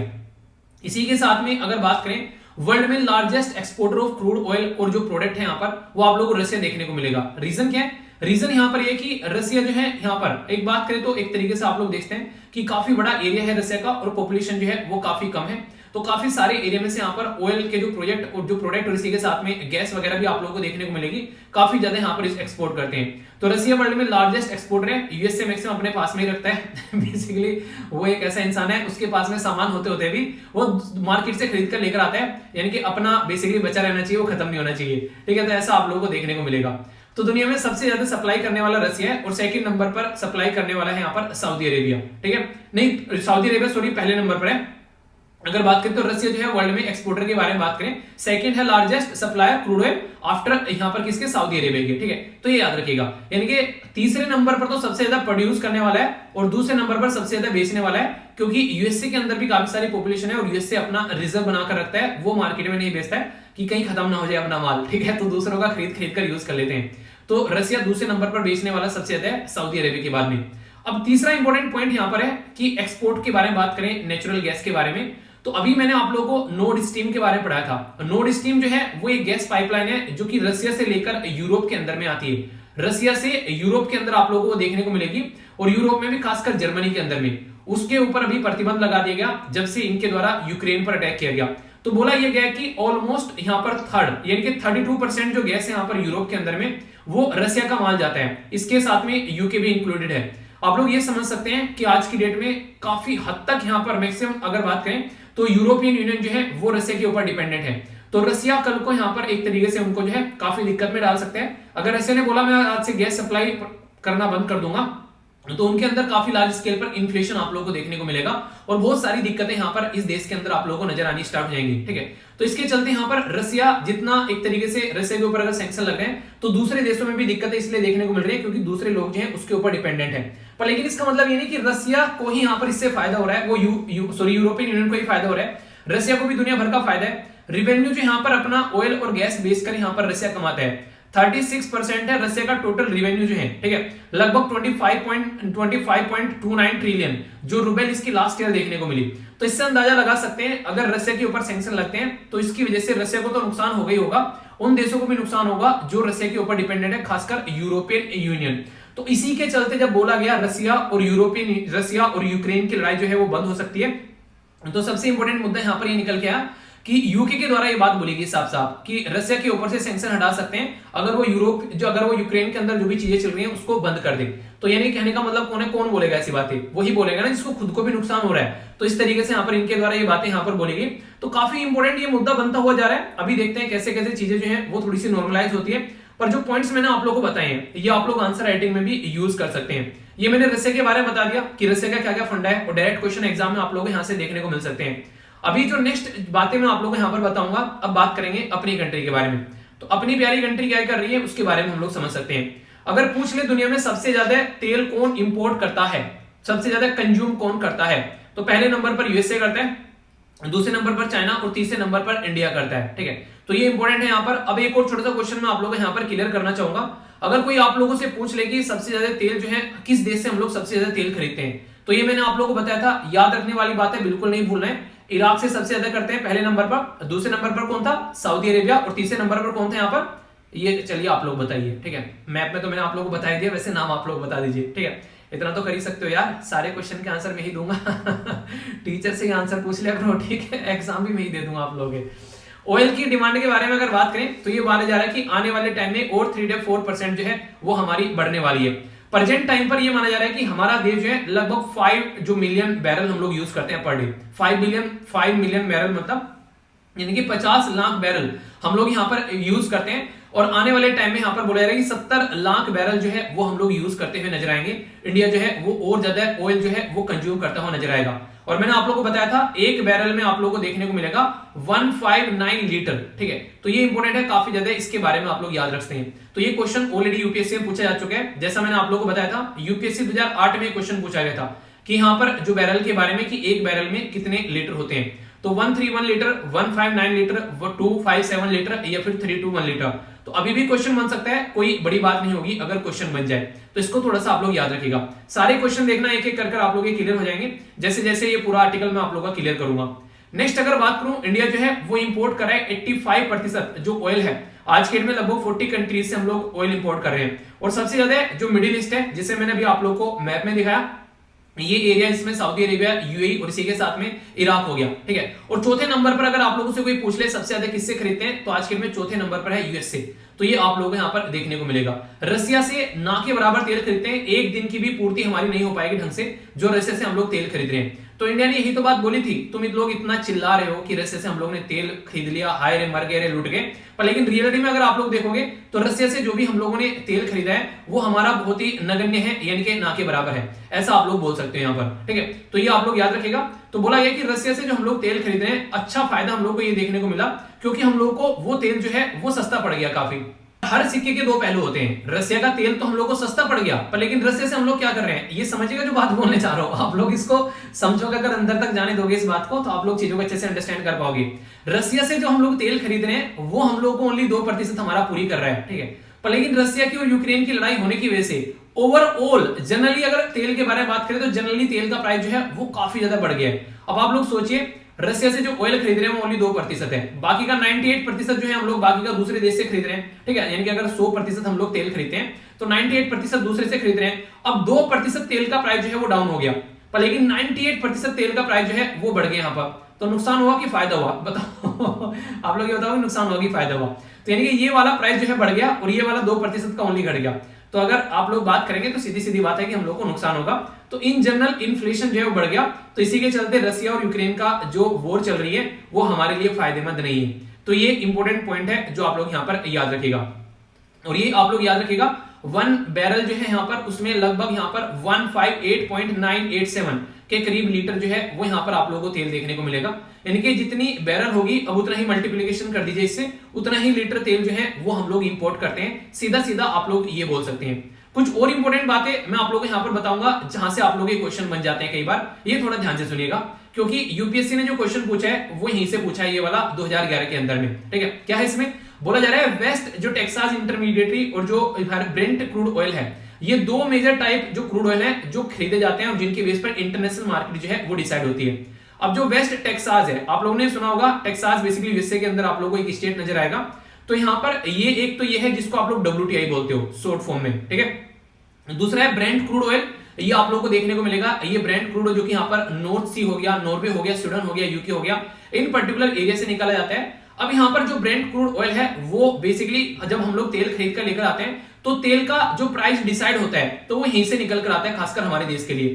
इसी के साथ में अगर बात करें वर्ल्ड में largest exporter of crude oil और जो प्रोडक्ट है यहाँ पर वो आप लोगों को रसिया देखने को मिलेगा। रीजन क्या है, रीजन यहाँ पर ये कि रसिया जो है यहाँ पर एक बात करें तो एक तरीके से आप लोग देखते हैं कि काफी बड़ा एरिया है रसिया का, और पॉपुलेशन जो है वो काफी कम है। तो काफी सारे एरिया में से यहाँ पर ऑयल के जो प्रोजेक्ट और जो प्रोडक्ट और इसी के साथ में गैस वगैरह भी आप लोगों को देखने को मिलेगी, काफी ज्यादा यहाँ पर एक्सपोर्ट करते हैं। तो रसिया वर्ल्ड में लार्जेस्ट एक्सपोर्टर है, यूएसए मैक्सिमम अपने पास में ही रखता है बेसिकली वो एक ऐसा इंसान है उसके पास में सामान होते होते भी वो मार्केट से खरीद कर लेकर आता है, यानी कि अपना बेसिकली बचा रहना चाहिए, वो खत्म नहीं होना चाहिए, ठीक है। तो ऐसा आप लोगों को देखने को मिलेगा। तो दुनिया में सबसे ज्यादा सप्लाई करने वाला रसिया है, और सेकंड नंबर पर सप्लाई करने वाला है यहाँ पर सऊदी अरेबिया, ठीक है। नहीं सऊदी अरेबिया सॉरी पहले नंबर पर है। अगर बात करें तो रसिया जो है वर्ल्ड में एक्सपोर्टर के बारे में बात करें, सेकंड है largest supplier crude oil after यहाँ पर किसके, सऊदी अरेबिया के, ठीक है। तो ये याद रखिएगा, यानी कि तीसरे नंबर पर तो सबसे ज्यादा प्रोड्यूस करने वाला है, और दूसरे नंबर पर सबसे ज्यादा बेचने वाला है, क्योंकि यूएसए के अंदर भी काफी सारी पॉपुलेशन है, और यूएसए अपना रिजर्व बनाकर रखता है, वो मार्केट में नहीं बेचता है कि कहीं खत्म ना हो जाए अपना माल, ठीक है। तो दूसरों का खरीद कर यूज कर लेते हैं। तो रसिया दूसरे नंबर पर बेचने वाला सबसे ज्यादा है सऊदी अरेबिया के बाद में। अब तीसरा इंपॉर्टेंट पॉइंट यहाँ पर है कि एक्सपोर्ट के बारे में बात करें, नेचुरल गैस के बारे में, तो अभी मैंने आप लोगों को नोर्ड स्ट्रीम के बारे में पढ़ाया था। नोर्ड स्ट्रीम जो है वो एक गैस पाइपलाइन है जो कि रसिया से लेकर यूरोप के अंदर में आती है। रसिया से यूरोप के अंदर आप लोगों को देखने को मिलेगी, और यूरोप में भी खासकर जर्मनी के अंदर में। उसके ऊपर अभी प्रतिबंध लगा दिया गया जब से इनके द्वारा यूक्रेन पर अटैक किया गया। तो बोला यह गया कि ऑलमोस्ट यहाँ पर थर्ड यानी कि 32% जो गैस है यहाँ पर यूरोप के अंदर में वो रसिया का माल जाता है। इसके साथ में यूके भी इंक्लूडेड है। आप लोग ये समझ सकते हैं कि आज की डेट में काफी हद तक यहाँ पर मैक्सिमम अगर बात करें तो यूरोपियन यूनियन जो है वो रसिया के ऊपर डिपेंडेंट है। तो रसिया कल को यहाँ पर एक तरीके से उनको जो है काफी दिक्कत में डाल सकते हैं। अगर रसिया ने बोला मैं आज से गैस सप्लाई करना बंद कर दूंगा, तो उनके अंदर काफी लार्ज स्केल पर इन्फ्लेशन आप लोगों को देखने को मिलेगा, और बहुत सारी दिक्कतें यहाँ पर इस देश के अंदर आप लोगों को नजर आनी स्टार्ट हो जाएंगी, ठीक है। तो इसके चलते यहाँ पर रसिया जितना एक तरीके से रसिया के ऊपर अगर सैंक्शन लग रहे हैं तो दूसरे देशों में भी दिक्कतें इसलिए देखने को मिल रही है क्योंकि दूसरे लोग जो है उसके ऊपर डिपेंडेंट है। पर लेकिन इसका मतलब ये नहीं कि रसिया को ही यहाँ पर इससे फायदा हो रहा है, वो यूरोपियन यूनियन को ही फायदा हो रहा है, रसिया को भी दुनिया भर का फायदा है। रेवेन्यू जो यहाँ पर अपना ऑयल और गैस बेचकर यहाँ पर रसिया कमाता है। 36% है रसिया का टोटल रेवेन्यू जो है, ठीक है, लगभग 25.29 ट्रिलियन जो रुबेल इसकी लास्ट ईयर देखने को मिली। तो इससे अंदाजा लगा सकते हैं अगर रसिया के ऊपर सैंक्शन लगते हैं तो इसकी वजह से रसिया को तो नुकसान होगा ही होगा, उन देशों को भी नुकसान होगा जो रसिया के ऊपर डिपेंडेंट है, खासकर यूरोपियन यूनियन। तो इसी के चलते जब बोला गया रसिया और यूक्रेन की लड़ाई जो है वो बंद हो सकती है, तो सबसे इंपॉर्टेंट मुद्दा यहां पर ये निकल के आया कि यूके के द्वारा ये बात बोली गई साफ साफ कि रसिया के ऊपर से सैंक्शन हटा सकते हैं अगर वो यूक्रेन के अंदर जो भी चीजें चल रही हैं उसको बंद कर दे। तो यानी कहने का मतलब कौन बोलेगा ऐसी बातें? वही बोलेगा ना जिसको खुद को भी नुकसान हो रहा है। तो इस तरीके से यहाँ पर इनके द्वारा ये बातें यहाँ पर बोली गई। तो काफी इंपॉर्टेंट ये मुद्दा बनता हुआ जा रहा है। अभी देखते हैं कैसे कैसे चीजें जो है वो थोड़ी सी नॉर्मलाइज होती है। पर जो पॉइंट्स मैंने आप लोगों को बताए हैं ये आप लोग आंसर राइटिंग में भी यूज कर सकते हैं। ये मैंने रसिया के बारे में बता दिया कि रसिया का क्या क्या फंडा है और डायरेक्ट क्वेश्चन एग्जाम में आप लोगों को यहाँ से देखने को मिल सकते हैं। अभी जो नेक्स्ट बातें मैं आप लोगों को यहाँ पर बताऊंगा, अब बात करेंगे अपनी कंट्री के बारे में। तो अपनी प्यारी कंट्री क्या कर रही है उसके बारे में हम लोग समझ सकते हैं। अगर पूछ ले दुनिया में सबसे ज्यादा तेल कौन इंपोर्ट करता है, सबसे ज्यादा कंज्यूम कौन करता है, तो पहले नंबर पर यूएसए करता है, दूसरे नंबर पर चाइना और तीसरे नंबर पर इंडिया करता है। ठीक है, तो ये इंपॉर्टेंट है यहाँ पर। अब एक और छोटा सा क्वेश्चन मैं आप लोगों को यहाँ पर क्लियर करना चाहूंगा। अगर कोई आप लोगों से पूछ ले कि सबसे ज्यादा तेल जो है किस देश से हम लोग सबसे ज्यादा तेल खरीदते हैं, तो ये मैंने आप लोगों को बताया था, याद रखने वाली बात है, बिल्कुल नहीं भूलना है। इराक से सबसे ज्यादा करते हैं पहले नंबर पर, दूसरे नंबर पर कौन था? सऊदी अरेबिया, और तीसरे नंबर पर कौन था यहाँ पर? ये चलिए आप लोग बताइए। ठीक है, मैप में तो मैंने आप लोगों को बता दिया, वैसे नाम आप लोग बता दीजिए। ठीक है, इतना तो कर ही सकते हो यार, सारे क्वेश्चन के आंसर मैं ही दूंगा। टीचर से आंसर पूछ लिया करो, ठीक है, एग्जाम भी मैं ही दे दूंगा आप लोगों के। ऑयल की डिमांड के बारे में अगर बात करें तो ये माना जा रहा है कि आने वाले टाइम में और 3.4% जो है वो हमारी बढ़ने वाली है। प्रेजेंट टाइम पर ये माना जा रहा है कि हमारा देश जो है लगभग 5 मिलियन बैरल हम लोग यूज करते हैं पर डे। 5 मिलियन बैरल मतलब यानी कि 50 लाख बैरल हम लोग यहाँ पर यूज करते हैं। और आने वाले टाइम में यहाँ पर बोला जा रहा है कि 70 लाख बैरल जो है वो हम लोग यूज करते हुए नजर आएंगे। इंडिया जो है वो और ज्यादा ऑयल जो है वो कंज्यूम करता हुआ नजर आएगा। और मैंने आप लोगों को बताया था एक बैरल में आप लोगों को देखने को मिलेगा 159 लीटर। ठीक है, तो ये इंपॉर्टेंट है काफी ज्यादा, इसके बारे में आप लोग याद रखते हैं। तो ये क्वेश्चन ऑलरेडी यूपीएससी में पूछा जा चुका है। जैसा मैंने आप लोगों को बताया था, यूपीएससी 2008 में क्वेश्चन पूछा गया था कि यहाँ पर जो बैरल के बारे में कि एक बैरल में कितने लीटर होते हैं। तो 131 लीटर, 159 लीटर, 257 लीटर या फिर 321 लीटर। तो अभी भी क्वेश्चन बन सकता है, कोई बड़ी बात नहीं होगी अगर क्वेश्चन बन जाए। तो इसको थोड़ा सा आप लोग याद रखिएगा। सारे क्वेश्चन देखना एक एक कर आप लोग क्लियर हो जाएंगे जैसे जैसे ये पूरा आर्टिकल मैं आप लोगों का क्लियर करूंगा। नेक्स्ट अगर बात करूं, इंडिया जो है वो इंपोर्ट कर रहा है 85% जो ऑयल है। आज के डेट में लगभग 40 कंट्रीज से हम लोग ऑयल इंपोर्ट कर रहे हैं। और सबसे ज्यादा जो मिडिल ईस्ट है, जिसे मैंने अभी आप लोग को मैप में दिखाया, ये एरिया इसमें सऊदी अरेबिया, यूएई और इसी के साथ में इराक हो गया। ठीक है, और चौथे नंबर पर अगर आप लोगों से कोई पूछ ले सबसे ज्यादा किससे खरीदते हैं, तो आज के में चौथे नंबर पर है यूएस से। तो ये आप लोगों को यहाँ पर देखने को मिलेगा। रसिया से ना के बराबर तेल खरीदते हैं, एक दिन की भी पूर्ति हमारी नहीं हो पाएगी ढंग से जो रसिया से हम लोग तेल खरीद रहे हैं। तो इंडिया ने यही तो बात बोली थी, तुम लोग इतना चिल्ला रहे हो कि रसिया से हम लोग ने तेल खरीद लिया, हाय रे मर गए रे लुट गए। पर लेकिन रियलिटी में अगर आप लोग देखोगे तो रसिया से जो भी हम लोगों ने तेल खरीदा है वो हमारा बहुत ही नगण्य है, यानी कि ना के बराबर है, ऐसा आप लोग बोल सकते हैं यहाँ पर। ठीक है, तो ये आप लोग याद रखिएगा। तो बोला गया कि रसिया से जो हम लोग तेल खरीद रहे हैं, अच्छा फायदा हम लोग को ये देखने को मिला क्योंकि हम लोग को वो तेल जो है वो सस्ता पड़ गया काफी। हर सिक्के के दो पहलू होते हैं। रसिया का तेल तो हम लोग को सस्ता पड़ गया, पर लेकिन रसिया से हम लोग क्या कर रहे हैं, ये समझिएगा जो बात बोलने चाह रहा हूं। आप लोग इसको समझोगे, अगर अंदर तक जाने दोगे इस बात को, तो आप लोग चीजों को अच्छे से अंडरस्टैंड कर पाओगे। रसिया से जो हम लोग तेल खरीद रहे हैं वो हम लोग को ओनली 2% हमारा पूरी कर रहा है। ठीक है, पर लेकिन रसिया की और यूक्रेन की लड़ाई होने की वजह से ओवरऑल जनरली अगर तेल के बारे में बात करें तो जनरली तेल का प्राइस जो है वो काफी ज्यादा बढ़ गया है। अब आप लोग सोचिए, रसिया से जो ऑयल खरीद रहे हैं वो ओनली 2% है, बाकी का 98% जो है हम लोग बाकी का दूसरे देश से खरीद रहे हैं। ठीक है, यानी कि अगर 100% हम लोग तेल खरीदते हैं तो 98% दूसरे से खरीद रहे हैं। अब 2% तेल का प्राइस जो है वो डाउन हो गया, पर लेकिन 98% तेल का प्राइस जो है वो बढ़ गया। यहाँ पर तो नुकसान हुआ कि फायदा हुआ, बताओ। आप लोग ये बताओ नुकसान हुआ कि फायदा हुआ। तो यानी कि ये वाला प्राइस जो है बढ़ गया और ये वाला 2% का ओनली घट गया। तो अगर आप लोग बात करेंगे तो सीधी सीधी बात है कि हम लोग को नुकसान होगा। तो इन जनरल इन्फ्लेशन जो है वो बढ़ गया, तो इसी के चलते रसिया और यूक्रेन का जो वॉर चल रही है वो हमारे लिए फायदेमंद नहीं है। तो ये इंपॉर्टेंट पॉइंट है जो आप लोग यहाँ पर याद रखिएगा। और ये आप लोग याद रखिएगा 1 बैरल जो है यहाँ पर उसमें लगभग यहाँ पर 158.987 के करीब लीटर जो है वो यहाँ पर आप लोगों को तेल देखने को मिलेगा। यानी कि जितनी बैरल होगी अब उतना ही मल्टीप्लिकेशन कर दीजिए इससे, उतना ही लीटर तेल जो है वो हम लोग इंपोर्ट करते हैं। सीधा सीधा आप लोग ये बोल सकते हैं। कुछ और इंपॉर्टेंट बातें मैं आप लोगों को यहाँ पर बताऊंगा जहां से आप लोग ये क्वेश्चन बन जाते हैं कई बार, ये थोड़ा ध्यान से सुनिएगा क्योंकि यूपीएससी ने जो क्वेश्चन पूछा है वो यहीं से पूछा है, ये वाला 2011 के अंदर में। ठीक है, क्या है इसमें बोला जा रहा है, वेस्ट जो टेक्सास इंटरमीडिएटरी और जो ब्रेंट क्रूड ऑयल है, ये दो मेजर टाइप जो क्रूड ऑयल है जो खरीदे जाते हैं और जिनके बेस पर इंटरनेशनल मार्केट जो है वो डिसाइड होती है। अब जो वेस्ट टेक्सास है, आप लोगों ने सुना होगा, टेक्सास बेसिकली यूएसए के अंदर आप लोगों को एक स्टेट नजर आएगा। तो यहाँ पर ये एक तो ये है जिसको आप लोग WTI बोलते हो शॉर्ट फॉर्म में। ठीक है, दूसरा है ब्रेंट क्रूड ऑयल, ये आप लोगों को देखने को मिलेगा। ये ब्रेंट क्रूड जो कि यहाँ पर नॉर्थ सी हो गया, नॉर्वे हो गया, स्वीडन हो गया, यूके हो गया, इन पर्टिकुलर एरिया से निकाला जाता है। अब यहाँ पर जो ब्रेंट क्रूड ऑयल है वो बेसिकली जब हम लोग तेल खरीद कर लेकर आते हैं तो तेल का जो प्राइस डिसाइड होता है तो वो यहीं से निकल कर आता है, खासकर हमारे देश के लिए।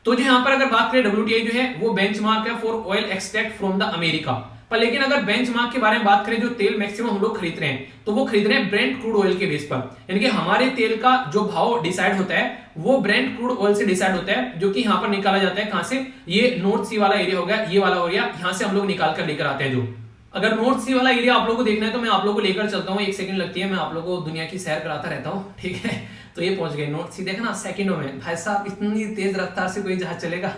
तो जो यहाँ पर अगर बात करें WTI जो है वो बेंचमार्क है for oil extract from the America. पर लेकिन अगर बेंचमार्क के बारे में बात करें, जो तेल मैक्सिमम हम लोग खरीद रहे हैं तो वो खरीद रहे हैं ब्रेंट क्रूड ऑयल के बेस पर, यानी कि हमारे तेल का जो भाव डिसाइड होता है वो ब्रेंट क्रूड ऑयल से डिसाइड होता है, जो कि यहाँ पर निकाला जाता है। कहां से? ये नॉर्थ सी वाला एरिया हो गया, ये वाला हो गया, यहां से हम लोग निकाल कर लेकर आते हैं। जो अगर नॉर्थ सी वाला एरिया आप लोगों को देखना है तो मैं आप लोगों को लेकर चलता हूँ, 1 सेकंड लगती है, मैं आप लोगों को दुनिया की सैर कराता रहता हूँ, ठीक है। तो ये पहुंच गए नॉर्थ सी, देखना सेकंडों में, भाई साहब इतनी तेज रफ्तार से कोई जहाज चलेगा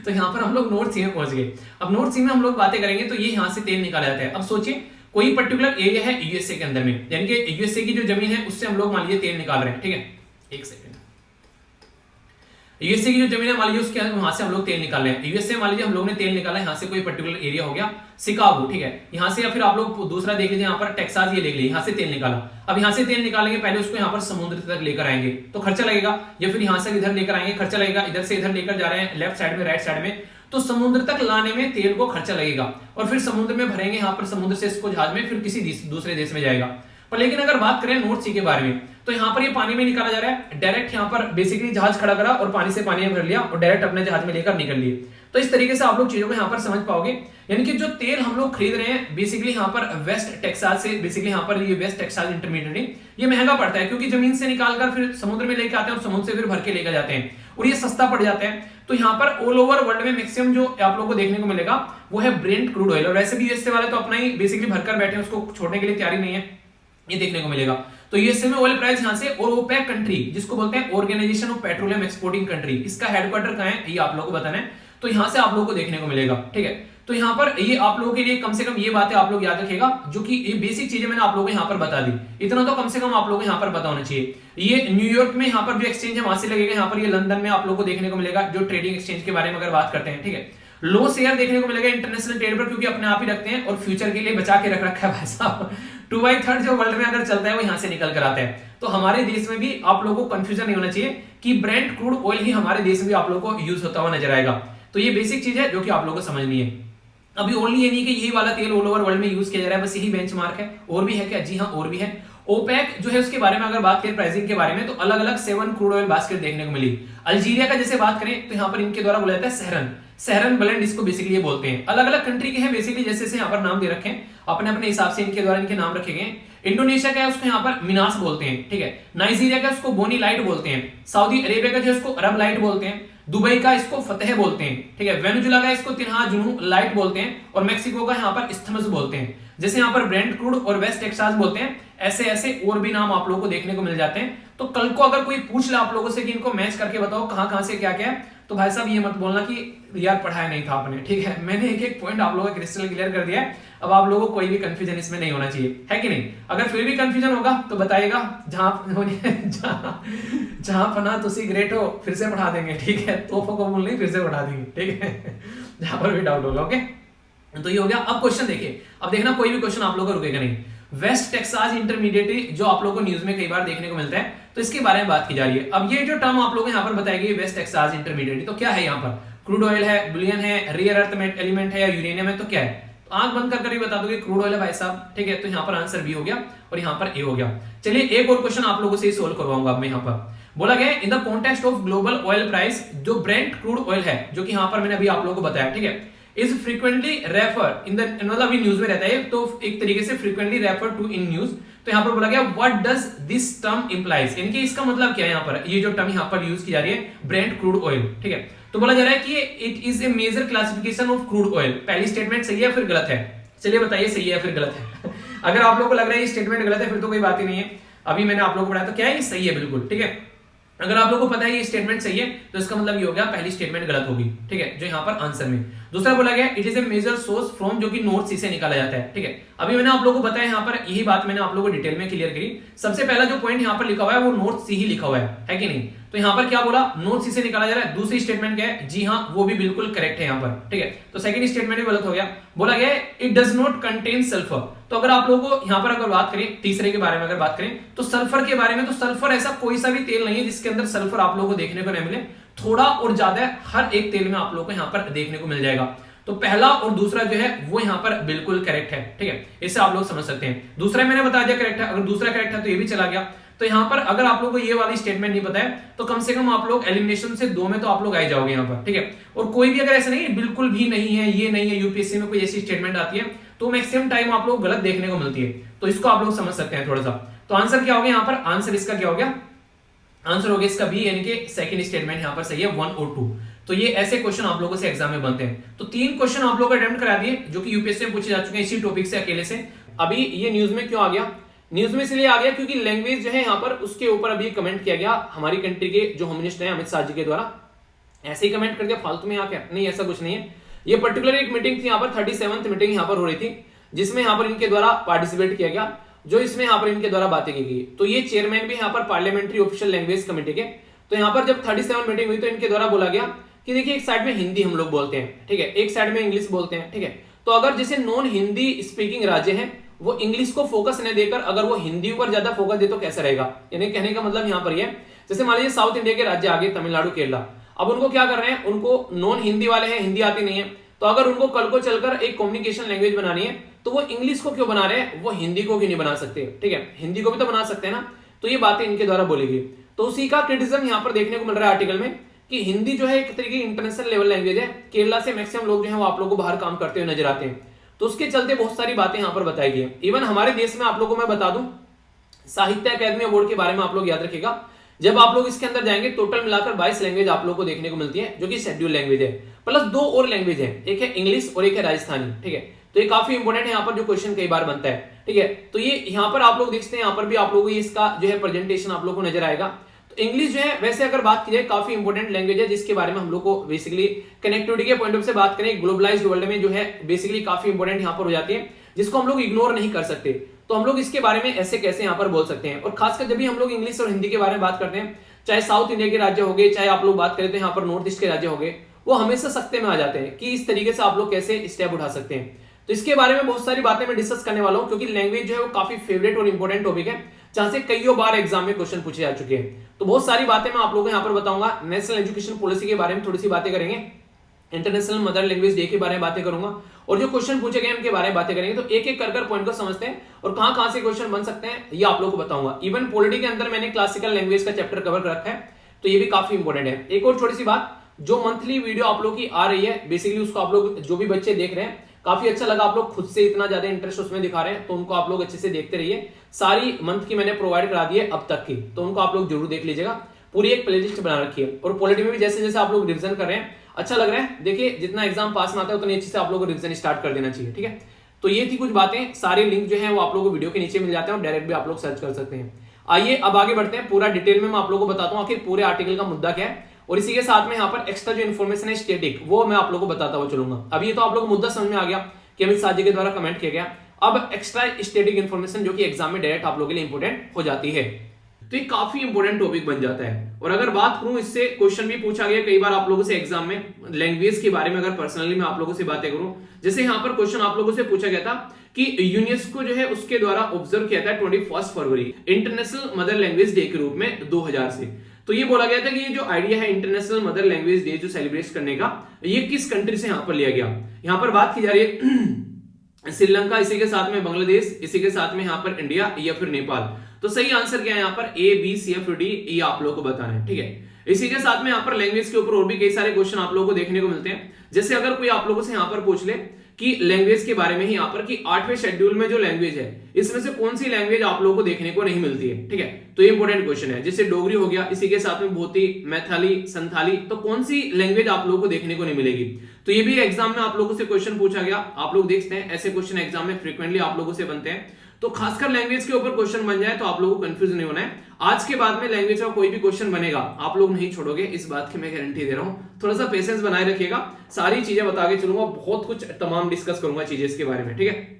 तो यहाँ पर हम लोग नॉर्थ सी में पहुंच गए। अब नॉर्थ सी में हम लोग बातें करेंगे तो ये यहाँ से तेल निकाला जाता है। अब सोचिए कोई पर्टिकुलर एरिया है यूएसए के अंदर में, यानी कि यूएसए की जो जमीन है उससे हम लोग मान लीजिए तेल निकाल रहे हैं, ठीक है। 1 सेकंड, यूएसए की जो जमीन है मान लीजिए उसके वहां से हम लोग तेल निकाल रहे हैं। यूएसए मान लीजिए हम लोग ने तेल निकाला, यहाँ से कोई पर्टिकुलर एरिया हो गया शिकागो, ठीक है, यहाँ से, या फिर आप लोग दूसरा देख लीजिए, यहाँ पर टेक्सास, ये देख लीजिए, यहाँ से तेल निकाला। अब यहाँ से तेल निकालेंगे, पहले उसको यहाँ पर समुद्र तक लेकर आएंगे तो खर्चा लगेगा, या फिर यहाँ से इधर लेकर आएंगे खर्चा लगेगा, इधर से इधर लेकर जा रहे हैं लेफ्ट साइड में राइट साइड में, तो समुद्र तक लाने में तेल को खर्चा लगेगा, और फिर समुद्र में भरेंगे, यहाँ पर समुद्र से इसको जहाज में फिर किसी दूसरे देश में जाएगा। पर लेकिन अगर बात करें नॉर्थ सी के बारे में तो यहाँ पर ये पानी में निकाला जा रहा है, डायरेक्ट यहाँ पर बेसिकली जहाज खड़ा करा और पानी से पानी में भर लिया और डायरेक्ट अपने जहाज में लेकर निकल लिए। तो इस तरीके से आप लोग चीजों को यहाँ पर समझ पाओगे, यानी कि जो तेल हम लोग खरीद रहे हैं बेसिकली यहाँ पर वेस्ट टेक्सास से, बेसिकली यहाँ पर ये वेस्ट टेक्सास इंटरमीडिएट, ये महंगा पड़ता है क्योंकि जमीन से निकालकर फिर समुद्र में लेकर आते हैं और समुद्र से फिर भर के लेकर जाते हैं और ये सस्ता पड़ जाता है। तो यहाँ पर ऑल ओवर वर्ल्ड में मैक्सिमम जो आप लोगों को देखने को मिलेगा वो है ब्रेंट क्रूड ऑयल, और वैसे भी यूएसए वाले तो अपना ही बेसिकली भरकर बैठे हैं, उसको छोड़ने के लिए तैयारी नहीं है, ये देखने को मिलेगा। तो यूएसए में ऑयल प्राइस यहाँ से, और ओपेक कंट्री जिसको बोलते हैं organization of petroleum exporting country, इसका हेडक्वार्टर कहाँ है ये आप लोगों को बताना है, तो यहाँ से आप लोगों को देखने को मिलेगा, ठीक है। तो यहाँ पर ये आप लोगों के लिए कम से कम ये बातें आप लोग याद रखिएगा, जो कि ये बेसिक चीजें मैंने आप लोगों को यहाँ पर बता दी, इतना तो कम से कम आप लोगों को यहाँ पर पता होना चाहिए। ये न्यूयॉर्क में यहाँ पर जो एक्सचेंज है वहां से लगेगा, यहाँ पर ये लंदन में आप लोगों को देखने को मिलेगा, जो ट्रेडिंग एक्सचेंज के बारे में अगर बात करते हैं, ठीक है। लो शेयर देखने को मिलेगा इंटरनेशनल ट्रेड पर, क्योंकि अपने आप ही रखते हैं और फ्यूचर के लिए बचा के रख रखा है भाई साहब। 2/3 जो वर्ल्ड में अगर चलता है वो यहाँ से निकल कर आता है। तो हमारे देश में भी आप लोगों को कंफ्यूजन नहीं होना चाहिए कि ब्रेंट क्रूड ऑयल ही हमारे देश में भी आप लोगों को यूज होता हुआ नजर आएगा। तो ये बेसिक चीज है जो कि आप लोगों को समझनी है। अभी ओनली ये नहीं कि यही वाला तेल ऑल ओवर वर्ल्ड में यूज किया जा रहा है, बस यही बेंचमार्क है, और भी है क्या? जी हाँ, और भी है। ओपेक जो है उसके बारे में अगर बात करें प्राइसिंग के बारे में, तो अलग अलग 7 क्रूड ऑयल बास्केट देखने को मिली। अल्जीरिया का जैसे बात करें तो यहाँ पर इनके द्वारा बोला जाता है सहरन ब्लेंड, इसको बेसिकली ये बोलते हैं। अलग अलग कंट्री के हैं बेसिकली, जैसे जैसे यहाँ पर नाम दे रखे हैं अपने अपने हिसाब से, इनके द्वारा इनके नाम रखे गए। इंडोनेशिया का है उसको यहाँ पर मिनास बोलते हैं, ठीक है। नाइजीरिया का उसको बोनी लाइट बोलते हैं। सऊदी अरेबिया का जो उसको अरब लाइट बोलते हैं। दुबई का इसको फतेह बोलते हैं, ठीक है। वेनेजुला का इसको तिन्हा जुनू लाइट बोलते हैं, और मेक्सिको का यहाँ पर इस्थमस बोलते हैं। जैसे यहाँ पर ब्रेंट क्रूड और वेस्ट टेक्सास बोलते हैं, ऐसे ऐसे और भी नाम आप लोगों को देखने को मिल जाते हैं। तो कल को अगर कोई पूछ ले आप लोगों से कि इनको मैच करके बताओ कहां से क्या क्या है, तो भाई साहब ये मत बोलना कि यार पढ़ाया नहीं था आपने, ठीक है। मैंने एक एक पॉइंट आप लोगों को क्रिस्टल क्लियर कर दिया है। अब आप लोगों को कोई भी कंफ्यूजन इसमें नहीं होना चाहिए, है कि नहीं। अगर फिर भी कंफ्यूजन होगा तो बताइएगा, जहां पना तुसी ग्रेट हो, फिर से पढ़ा देंगे, ठीक है। तोहफा कबूल नहीं, फिर से पढ़ा देंगे, ठीक है। जहां पर भी डाउट होगा, ओके। तो ये हो गया। अब क्वेश्चन देखिए, अब देखना कोई भी क्वेश्चन आप लोगों का रुकेगा नहीं। वेस्ट टेक्सास इंटरमीडिएट जो आप लोगों को न्यूज में कई बार देखने को मिलता है, तो इसके बारे में बात की जा रही है। अब ये जो टर्म आप लोगों को यहाँ पर बताई गई वेस्ट टेक्सास इंटरमीडिएट, तो क्या है यहाँ पर? क्रूड ऑयल है, बुलियन है, रियर अर्थ एलिमेंट है या यूरेनियम है, तो क्या है? तो आंख बंद कर ही बता दोगे क्रूड ऑयल है भाई साहब, ठीक है। तो यहाँ पर आंसर बी हो गया और यहाँ पर ए हो गया। चलिए एक और क्वेश्चन आप लोगों से सोल्व करवाऊंगा मैं। यहाँ पर बोला गया in the context of global oil price, जो ब्रेंट क्रूड ऑयल है, जो कि यहाँ पर मैंने अभी आप लोगों को बताया, ठीक है, is frequently refer in the, मतलब न्यूज में रहता है तो एक तरीके से frequently refer to in news. तो यहाँ पर बोला गया what does this term implies, यानी कि इसका मतलब क्या है? यहाँ पर ये जो टर्म यहाँ पर यूज की जा रही है ब्रेंट क्रूड ऑयल, ठीक है। तो बोला जा रहा है कि it is a major classification of crude oil. पहली स्टेटमेंट सही है फिर गलत है? चलिए बताइए सही है फिर गलत है। अगर आप लोगों को लग रहा है ये स्टेटमेंट गलत है फिर तो कोई बात ही नहीं है। अभी मैंने आप लोगों को बताया तो क्या है, ये सही है बिल्कुल, ठीक है। अगर आप लोगों को पता है ये स्टेटमेंट सही है तो इसका मतलब ये हो गया पहली स्टेटमेंट गलत होगी, ठीक है, जो यहाँ पर आंसर में। दूसरा बोला गया it is a major source from, जो कि नॉर्थ सी से निकाला जाता है, ठीक है। अभी मैंने आप लोगों को बताया यहाँ पर, यही बात मैंने आप लोगों को डिटेल में क्लियर करी। सबसे पहला जो पॉइंट यहाँ पर लिखा हुआ है वो नॉर्थ सी ही लिखा हुआ है कि नहीं। तो यहाँ पर क्या बोला, नॉर्थ सी से निकाला जा रहा है। दूसरी स्टेटमेंट क्या है, जी हाँ वो भी बिल्कुल करेक्ट है यहाँ पर, ठीक है। तो सेकंड स्टेटमेंट भी गलत हो गया। बोला गया it does not contain sulphur. तो अगर आप लोगों को यहाँ पर अगर बात करें तीसरे के बारे में, अगर बात करें तो सल्फर के बारे में, तो सल्फर ऐसा कोई सा भी तेल नहीं है जिसके अंदर सल्फर आप लोगों को देखने को नहीं मिले। थोड़ा और ज्यादा हर एक तेल में आप लोगों को यहाँ पर देखने को मिल जाएगा। तो पहला और दूसरा जो है वो यहाँ पर बिल्कुल करेक्ट है, ठीक है। इससे आप लोग समझ सकते हैं। दूसरा मैंने बता दिया करेक्ट है, अगर दूसरा करेक्ट है तो ये भी चला गया। तो यहाँ पर अगर आप लोगों को ये वाली स्टेटमेंट नहीं पता है तो कम से कम आप लोग एलिमिनेशन से 2 में तो आप लोग आ जाओगे यहाँ पर, ठीक है। और कोई भी अगर ऐसा नहीं है बिल्कुल भी नहीं है, ये नहीं है, यूपीएससी में कोई ऐसी स्टेटमेंट आती है तो मैक्सिमम टाइम आप लोग गलत देखने को मिलती है। तो इसको आप लोग समझ सकते हैं थोड़ा सा। तो आंसर क्या हो गया यहाँ पर, आंसर इसका क्या हो गया, आंसर हो गया इसका बी, यानी कि सेकंड स्टेटमेंट यहाँ पर सही है 1 और 2। तो ये ऐसे क्वेश्चन आप लोगों से एग्जाम में बनते हैं। तो 3 क्वेश्चन आप लोगों को अटेम्प्ट करा दिए जो कि यूपीएससी में पूछे जा चुके हैं इसी टॉपिक से अकेले से। अभी ये न्यूज में क्यों आ गया, न्यूज में इसलिए आ गया क्योंकि लैंग्वेज जो है यहाँ पर उसके ऊपर अभी कमेंट किया गया हमारी कंट्री के जो होम मिनिस्टर हैं अमित शाह जी के द्वारा। ऐसे ही कमेंट कर दिया फालतू में, यहाँ क्या नहीं, ऐसा कुछ नहीं है। ये पर्टिकुलर एक मीटिंग थी यहाँ पर, 37th मीटिंग यहाँ पर हो रही थी जिसमें यहाँ पर इनके द्वारा पार्टिसिपेट किया गया, जो इसमें यहाँ पर इनके द्वारा बातें की गई। तो ये चेयरमैन भी यहाँ पर पार्लियामेंट्री ऑफिशियल लैंग्वेज कमेटी के। तो यहाँ पर जब 37 मीटिंग हुई तो इनके द्वारा बोला गया कि देखिए एक साइड में हिंदी हम लोग बोलते हैं, ठीक है, एक साइड में इंग्लिश बोलते हैं, ठीक है। तो अगर जैसे नॉन हिंदी स्पीकिंग राज्य हैं वो इंग्लिश को फोकस न देकर अगर वो हिंदी पर ज्यादा फोकस दे तो कैसा रहेगा। यानी कहने का मतलब यहाँ पर ये, जैसे मान लीजिए साउथ इंडिया के राज्य आगे तमिलनाडु केरला, अब उनको क्या कर रहे हैं, उनको नॉन हिंदी वाले हैं, हिंदी आती नहीं है, तो अगर उनको कल को चलकर एक कम्युनिकेशन लैंग्वेज बनानी है तो वो इंग्लिश को क्यों बना रहे हैं, वो हिंदी को क्यों नहीं बना सकते, ठीक है, हिंदी को भी तो बना सकते हैं ना। तो ये बातें इनके द्वारा बोली गई। तो उसी का क्रिटिसिज्म यहाँ पर देखने को मिल रहा है आर्टिकल में कि हिंदी जो है एक तरीके की इंटरनेशनल लेवल लैंग्वेज है। केरला से मैक्सिमम लोग जो है वो आप लोगों को बाहर काम करते हुए नजर आते हैं। तो उसके चलते बहुत सारी बातें यहाँ पर बताई गई है। इवन हमारे देश में आप लोगों को मैं बता दूं, साहित्य अकादमी अवार्ड के बारे में आप लोग याद रखिएगा, जब आप लोग इसके अंदर जाएंगे टोटल मिलाकर 22 लैंग्वेज आप लोग को देखने को मिलती है जो कि शेड्यूल लैंग्वेज है, प्लस 2 और लैंग्वेज है, एक है इंग्लिश और एक है राजस्थानी, ठीक है। तो ये काफी इंपॉर्टेंट है यहाँ पर जो क्वेश्चन कई बार बनता है, ठीक है। तो ये यहाँ पर आप लोग देखते हैं, यहाँ पर भी आप लोगों को इसका जो है प्रेजेंटेशन आप लोग को नजर आएगा। तो इंग्लिश जो है वैसे अगर बात की जाए काफी इंपॉर्टेंट लैंग्वेज है जिसके बारे में हम लोग को बेसिकली कनेक्टिविटी के पॉइंट ऑफ से बात करें, ग्लोबलाइज्ड वर्ल्ड में जो है बेसिकली काफी इंपॉर्टेंट यहाँ पर हो जाती है जिसको हम लोग इग्नोर नहीं कर सकते। तो हम लोग इसके बारे में ऐसे कैसे यहाँ पर बोल सकते हैं। और खासकर जब भी हम लोग इंग्लिश और हिंदी के बारे में बात करते हैं, चाहे साउथ इंडिया के राज्य हो गए, चाहे आप लोग बात करें तो यहाँ पर नॉर्थ ईस्ट के राज्य हो गए, वो हमेशा सख्ते में आ जाते हैं कि इस तरीके से आप लोग कैसे स्टेप उठा सकते हैं। तो इसके बारे में बहुत सारी बातें मैं डिस्कस करने वाला हूं क्योंकि लैंग्वेज जो है वो काफी फेवरेट और इंपॉर्टेंट टॉपिक है जहां से कईयों बार एग्जाम में क्वेश्चन पूछे जा चुके हैं। तो बहुत सारी बातें मैं आप लोगों को यहाँ पर बताऊंगा। नेशनल एजुकेशन पॉलिसी के बारे में थोड़ी सी बातें करेंगे, इंटरनेशनल मदर लैंग्वेज डे के बारे में बातें करूंगा और जो क्वेश्चन पूछे गए उनके बारे में बातें करेंगे। तो एक एक कर पॉइंट को समझते हैं और कहां से क्वेश्चन बन सकते हैं ये आप लोगों को बताऊंगा। इवन पॉलिटी के अंदर मैंने क्लासिकल लैंग्वेज का चैप्टर कवर कर रखा है तो ये भी काफी इंपॉर्टेंट है। एक और छोटी सी बात, जो मंथली वीडियो आप लोग की आ रही है बेसिकली उसको आप लोग जो भी बच्चे देख रहे हैं काफी अच्छा लगा, आप लोग खुद से इतना ज्यादा इंटरेस्ट उसमें दिखा रहे हैं तो उनको आप लोग अच्छे से देखते रहिए। सारी मंथ की मैंने प्रोवाइड करा दी है अब तक की, तो उनको आप लोग जरूर देख लीजिएगा। पूरी एक प्लेलिस्ट बना रखी है और पॉलिटी में भी जैसे जैसे आप लोग रिविजन कर रहे हैं अच्छा लग रहा है, देखिए जितना एग्जाम पास में आता है उतनी अच्छे से आप लोग को रिविजन स्टार्ट कर देना चाहिए, ठीक है। तो ये थी कुछ बातें, सारे लिंक जो है वो आप लोग को वीडियो के नीचे मिल जाते हैं और डायरेक्ट भी आप लोग सर्च कर सकते हैं। आइए अब आगे बढ़ते हैं, पूरा डिटेल में मैं आप लोग को बताता हूँ आखिर पूरे आर्टिकल का मुद्दा क्या है और इसी के साथ में यहाँ पर एक्स्ट्रा जो इन्फॉर्मेशन है स्टैटिक वो मैं आप लोग को बताता हुआ चलूंगा। अब ये तो आप लोग को मुद्दा समझ में आ गया कि अमित शाह जी के द्वारा कमेंट किया गया। अब एक्स्ट्रा स्टैटिक इन्फॉर्मेशन जो कि एग्जाम में डायरेक्ट आप लोगों के लिए इंपॉर्टेंट हो जाती है, तो ये काफी इंपॉर्टेंट टॉपिक बन जाता है। और अगर बात करूं, इससे क्वेश्चन भी पूछा गया कई बार आप लोगों से एग्जाम में लैंग्वेज के बारे में। अगर पर्सनली मैं आप लोगों से बातें करूं, जैसे यहाँ पर क्वेश्चन आप लोगों से पूछा गया था कि यूनेस्को जो है उसके द्वारा ऑब्जर्व किया था 21 फरवरी इंटरनेशनल मदर लैंग्वेज डे के रूप में 2000 से। तो ये बोला गया था कि ये जो आइडिया है इंटरनेशनल मदर लैंग्वेज डे जो सेलिब्रेट करने का, ये किस कंट्री से यहाँ पर लिया गया। यहाँ पर बात की जा रही है श्रीलंका, इसी के साथ में बांग्लादेश, इसी के साथ में यहाँ पर इंडिया या फिर नेपाल। तो सही आंसर क्या है यहाँ पर A B C F D, ये आप लोगों को बताना है, ठीक है। इसी के साथ में यहाँ पर लैंग्वेज के ऊपर और भी कई सारे क्वेश्चन आप लोगों को देखने को मिलते हैं। जैसे अगर कोई आप लोगों से यहाँ पर पूछ ले कि लैंग्वेज के बारे में ही यहाँ पर कि 8वें शेड्यूल में जो लैंग्वेज है इसमें से कौन सी लैंग्वेज आप लोगों को देखने को नहीं मिलती है, ठीक है। तो ये इंपॉर्टेंट क्वेश्चन है। जैसे डोगरी हो गया, इसी के साथ में भोती, मैथाली, संथाली, तो कौन सी लैंग्वेज आप लोगों को देखने को नहीं मिलेगी। तो ये भी एग्जाम में आप लोगों से क्वेश्चन पूछा गया। आप लोग देखते हैं ऐसे क्वेश्चन एग्जाम में फ्रीक्वेंटली आप लोगों से बनते हैं। तो खासकर लैंग्वेज के ऊपर क्वेश्चन बन जाए तो आप लोगों को कंफ्यूज नहीं होना है। आज के बाद में लैंग्वेज का कोई भी क्वेश्चन बनेगा आप लोग नहीं छोड़ोगे, इस बात की मैं गारंटी दे रहा हूं। थोड़ा सा पेशेंस बनाए रखिएगा, सारी चीजें बता के चलूंगा, बहुत कुछ तमाम डिस्कस करूंगा चीजें इसके बारे में, ठीक है।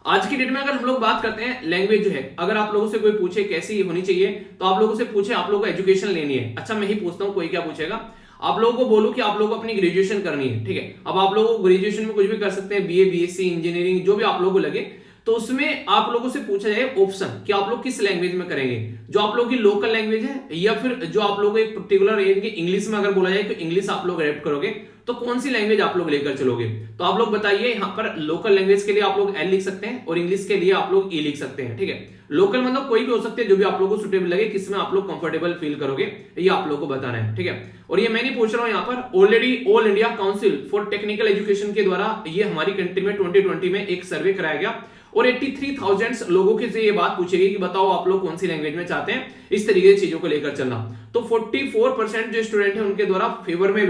आज की डेट में अगर हम लोग बात करते हैं लैंग्वेज जो है, अगर आप लोगों से कोई पूछे कैसी होनी चाहिए तो आप लोगों से पूछे आप लोगों को एजुकेशन लेनी है। अच्छा मैं ही पूछता हूं, कोई क्या पूछेगा, आप लोगों को बोलूं कि आप लोगों को अपनी ग्रेजुएशन करनी है, ठीक है। अब आप लोगों को ग्रेजुएशन में कुछ भी कर सकते हैं, बीए, बीएससी, इंजीनियरिंग, जो भी आप लोगों को लगे। तो उसमें आप लोगों से पूछा जाए ऑप्शन कि आप लोग किस लैंग्वेज में करेंगे, जो आप लोगों की लोकल लैंग्वेज है या फिर जो आप लोग एक पर्टिकुलर इंग्लिश में अगर बोला जाए तो इंग्लिश आप लोग अडॉप्ट करोगे, तो कौन सी लैंग्वेज आप लोग लेकर चलोगे। तो आप लोग बताइए, यहाँ पर लोकल लैंग्वेज के लिए आप लोग एल लिख सकते हैं और इंग्लिश के लिए आप लोग ई लिख सकते हैं, ठीक है। लोकल मतलब कोई भी हो सकते हैं, जो भी आप लोगों को सुटेबल लगे, किसमें आप लोग कंफर्टेबल फील करोगे, ये आप लोगों को बताना है, ठीक है। और ये मैं नहीं पूछ रहा हूं, यहाँ पर already all India council for technical education के द्वारा ये हमारी कंट्री में 2020 में एक सर्वे कराया गया और 83,000 लोगों के से ये बात पूछेगी कि बताओ आप लोग कौन सी लैंग्वेज में चाहते हैं इस तरीके की चीजों को लेकर चलना। तो 44% जो स्टूडेंट है उनके द्वारा फेवर में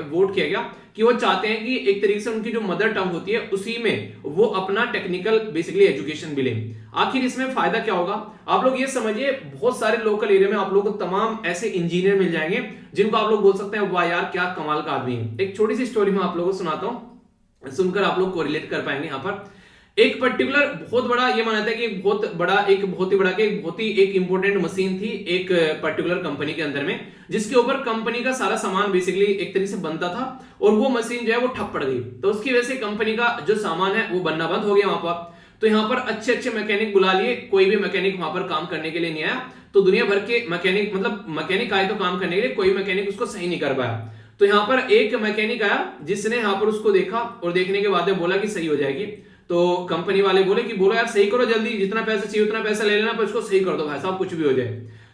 वोट किया गया कि वो चाहते हैं कि एक तरीके से उनकी जो मदर टंग होती है उसी में वो अपना टेक्निकल बेसिकली एजुकेशन भी लें। आखिर इसमें फायदा क्या होगा, आप लोग ये समझिए, बहुत सारे लोकल एरिया में आप लोगों को तमाम ऐसे इंजीनियर मिल जाएंगे जिनको आप लोग बोल सकते हैं वाह यार क्या कमाल का आदमी है। एक छोटी सी स्टोरी मैं आप लोगों को सुनाता हूं, सुनकर आप लोग कोरिलेट कर पाएंगे। यहाँ पर एक पर्टिकुलर बहुत बड़ा ये माना था कि एक बहुत ही इंपॉर्टेंट मशीन थी एक पर्टिकुलर कंपनी के अंदर में, जिसके ऊपर कंपनी का सारा सामान बेसिकली एक तरीके से बनता था और वो मशीन जो है वो ठप पड़ गई। तो उसकी वजह से कंपनी का जो सामान है वो बनना बंद हो गया वहां पर। तो यहाँ पर अच्छे अच्छे मैकेनिक बुला लिए, कोई भी मैकेनिक वहां पर काम करने के लिए नहीं आया। तो दुनिया भर के मैकेनिक आए तो काम करने के लिए, कोई मैकेनिक उसको सही नहीं कर पाया। तो यहाँ पर एक मैकेनिक आया जिसने यहाँ पर उसको देखा और देखने के बाद बोला कि सही हो जाएगी। तो कंपनी वाले बोले कि बोलो यार सही करो जल्दी, जितना पैसा चाहिए उतना पैसा ले लेना, पर इसको सही कर दो भाई साहब, कुछ भी हो जाए।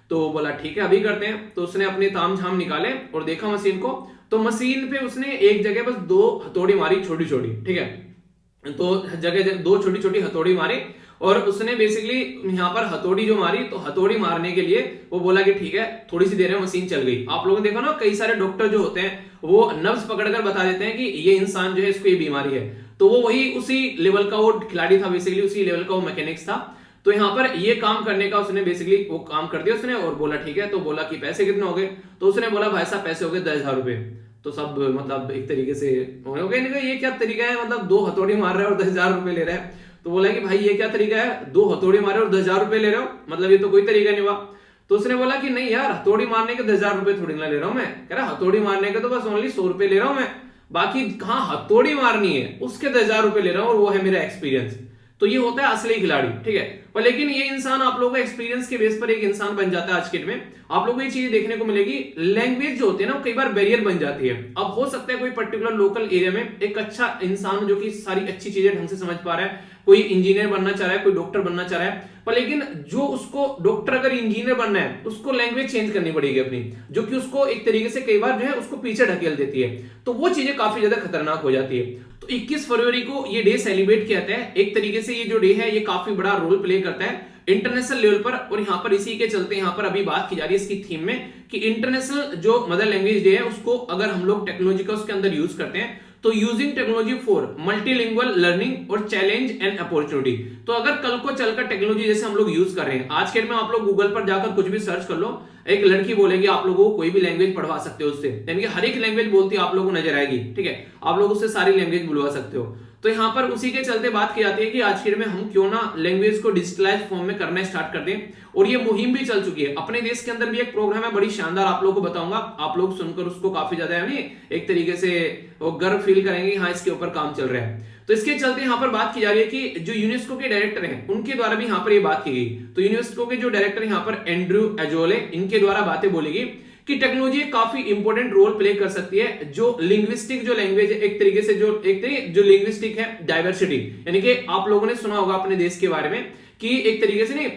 तो बोला ठीक है अभी करते हैं। तो उसने अपने ताम झाम निकाले और देखा मशीन को, तो मशीन पे उसने एक जगह बस 2 हथौड़ी मारी छोटी छोटी, ठीक है। तो जगह 2 छोटी छोटी हथौड़ी मारी और उसने बेसिकली यहाँ पर हथौड़ी जो मारी, तो हथौड़ी मारने के लिए वो बोला कि ठीक है, थोड़ी सी देर में मशीन चल गई। आप लोगों ने देखा ना कई सारे डॉक्टर जो होते हैं वो नब्ज पकड़कर बता देते हैं कि ये इंसान जो है इसको ये बीमारी है। तो वो वही उसी लेवल का वो खिलाड़ी था, बेसिकली उसी लेवल का वो मैकेनिक्स था। तो यहाँ पर ये काम करने का उसने बेसिकली वो काम कर दिया उसने और बोला ठीक है। तो बोला कि पैसे कितने हो गए, तो उसने बोला भाई साहब पैसे हो गए 10,000 रुपए। तो सब मतलब एक तरीके से हो गए, ये क्या तरीका है, मतलब 2 हथौड़ी मार रहे हो और 10,000 रुपए ले रहे हैं। तो बोला कि भाई ये क्या तरीका है, 2 हथौड़ी मारे और 10,000 रुपए ले रहे हो, मतलब ये तो कोई तरीका नहीं हुआ। तो उसने बोला कि नहीं यार, हथौड़ी मारने के 10,000 रुपए थोड़ी ना ले रहा हूं मैं, कह रहा हथौड़ी मारने के तो बस ओनली 100 रुपए ले रहा हूं मैं, बाकी कहां हथौड़ी मारनी है उसके 10,000 रुपए ले रहा हूं और वो है मेरा एक्सपीरियंस। तो ये होता है असली खिलाड़ी, ठीक है। पर लेकिन ये इंसान आप लोगों का एक्सपीरियंस के बेस पर एक इंसान बन जाता है। आज के डेट में आप लोगों को ये चीज देखने को मिलेगी, लैंग्वेज जो होती है ना वो कई बार बैरियर बन जाती है। अब हो सकता है कोई पर्टिकुलर लोकल एरिया में एक अच्छा इंसान जो कि सारी अच्छी चीजें ढंग से समझ पा रहा है, कोई इंजीनियर बनना चाह रहा है, कोई डॉक्टर बनना चाह रहा है, पर लेकिन जो उसको डॉक्टर अगर इंजीनियर बनना है उसको लैंग्वेज चेंज करनी पड़ेगी अपनी, जो कि उसको एक तरीके से कई बार जो है उसको पीछे ढकेल देती है। तो वो चीजें काफी ज्यादा खतरनाक हो जाती है। तो 21 फरवरी को ये डे सेलिब्रेट किया जाता है। एक तरीके से ये जो डे है ये काफी बड़ा रोल प्ले करता है इंटरनेशनल लेवल पर। और यहाँ पर इसी के चलते यहाँ पर अभी बात की जा रही है इसकी थीम में कि इंटरनेशनल जो मदर लैंग्वेज डे है उसको अगर हम लोग टेक्नोलॉजी का उसके अंदर यूज करते हैं तो using technology for multilingual learning और चैलेंज एंड अपॉर्चुनिटी। तो अगर कल को चलकर टेक्नोलॉजी जैसे हम लोग यूज कर रहे हैं, आज के में आप लोग गूगल पर जाकर कुछ भी सर्च कर लो, एक लड़की बोलेगी आप लोगों को कोई भी लैंग्वेज पढ़वा सकते हो उससे, यानी कि हर एक लैंग्वेज बोलती है आप लोगों को नजर आएगी, ठीक है। आप लोग उससे सारी लैंग्वेज बुलवा सकते हो। तो यहाँ पर उसी के चलते बात की जाती है कि आज के में हम क्यों ना लैंग्वेज को डिजिटलाइज फॉर्म में करना स्टार्ट कर दें। और ये मुहिम भी चल चुकी है अपने देश के अंदर भी, एक प्रोग्राम है बड़ी शानदार, आप लोगों को बताऊंगा, आप लोग सुनकर उसको काफी ज्यादा यानी एक तरीके से वो गर्व फील करेंगे, हाँ इसके ऊपर काम चल रहा है। तो इसके चलते यहाँ पर बात की जा रही है कि जो यूनेस्को के डायरेक्टर हैं उनके द्वारा भी यहाँ पर ये बात की गई। तो यूनेस्को के जो डायरेक्टर यहाँ पर एंड्रू एजोले, इनके द्वारा बातें बोली गई कि टेक्नोलॉजी काफी इंपॉर्टेंट रोल प्ले कर सकती है। जो लिंग्विस्टिक जो लैंग्वेज है, एक तरीके से जो लिंग्विस्टिक है डाइवर्सिटी, यानी कि आप लोगों ने सुना होगा अपने देश के बारे में कि एक तरीके से नहीं,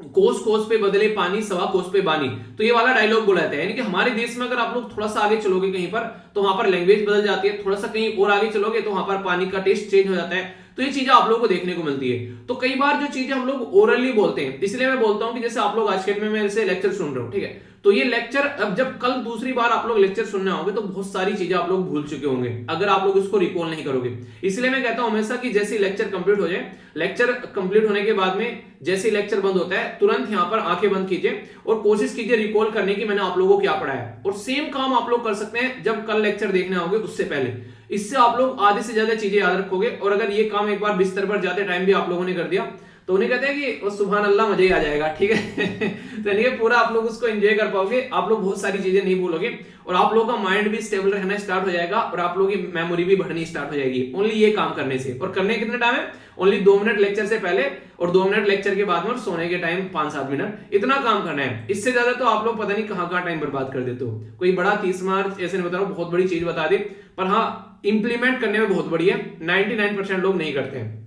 कोस कोस पे बदले पानी, सवा कोस पे बानी, तो ये वाला डायलॉग बोला जाता है। यानी कि हमारे देश में अगर आप लोग थोड़ा सा आगे चलोगे कहीं पर तो वहां पर लैंग्वेज बदल जाती है, थोड़ा सा कहीं और आगे चलोगे तो वहां पर पानी का टेस्ट चेंज हो जाता है। तो तो ये चीजें आप लोगों को देखने को मिलती है। तो कई बार जो चीजें हम लोग ओरली बोलते हैं, इसलिए मैं बोलता हूं कि जैसे आप लोग आज के में मेरे से लेक्चर सुन रहे हो, ठीक है, तो ये लेक्चर अब जब कल दूसरी बार आप लोग लेक्चर सुनने आओगे तो बहुत सारी चीजें आप लोग भूल चुके होंगे अगर आप लोग इसको रिकॉल नहीं करोगे। इसलिए मैं कहता हूं हमेशा कि जैसे लेक्चर कंप्लीट हो जाए, लेक्चर कंप्लीट होने के बाद में जैसे लेक्चर बंद होता है तुरंत यहां पर आंखें बंद कीजिए और कोशिश कीजिए रिकॉल करने की मैंने आप लोगों को क्या पढ़ाया, और सेम काम आप लोग कर सकते हैं जब कल लेक्चर देखने आओगे उससे पहले। इससे आप लोग आधे से ज्यादा चीजें याद रखोगे, और अगर ये काम एक बार बिस्तर पर जाते टाइम भी आप लोगों ने कर दिया तो उन्हें कहते हैं कि सुभान अल्लाह मजा ही आ जाएगा, ठीक है। तो यानी कि पूरा आप लोग उसको एंजॉय कर पाओगे, आप लोग बहुत सारी चीजें नहीं भूलोगे और आप लोगों का माइंड भी स्टेबल रहना स्टार्ट हो जाएगा और आप लोगों की मेमोरी भी बढ़नी स्टार्ट हो जाएगी ओनली ये काम करने से। और करने कितने टाइम है, ओनली 2 मिनट लेक्चर से पहले और 2 मिनट लेक्चर के बाद में और सोने के टाइम 5-7 मिनट, इतना काम करना है। इससे ज्यादा तो आप लोग पता नहीं कहां टाइम बर्बाद कर देते हो। कोई बड़ा 30 मार्च ऐसे नहीं बता रहा हूं, बहुत बड़ी चीज बता दी, पर हाँ इंप्लीमेंट करने में बहुत बड़ी है। 99% लोग नहीं करते हैं।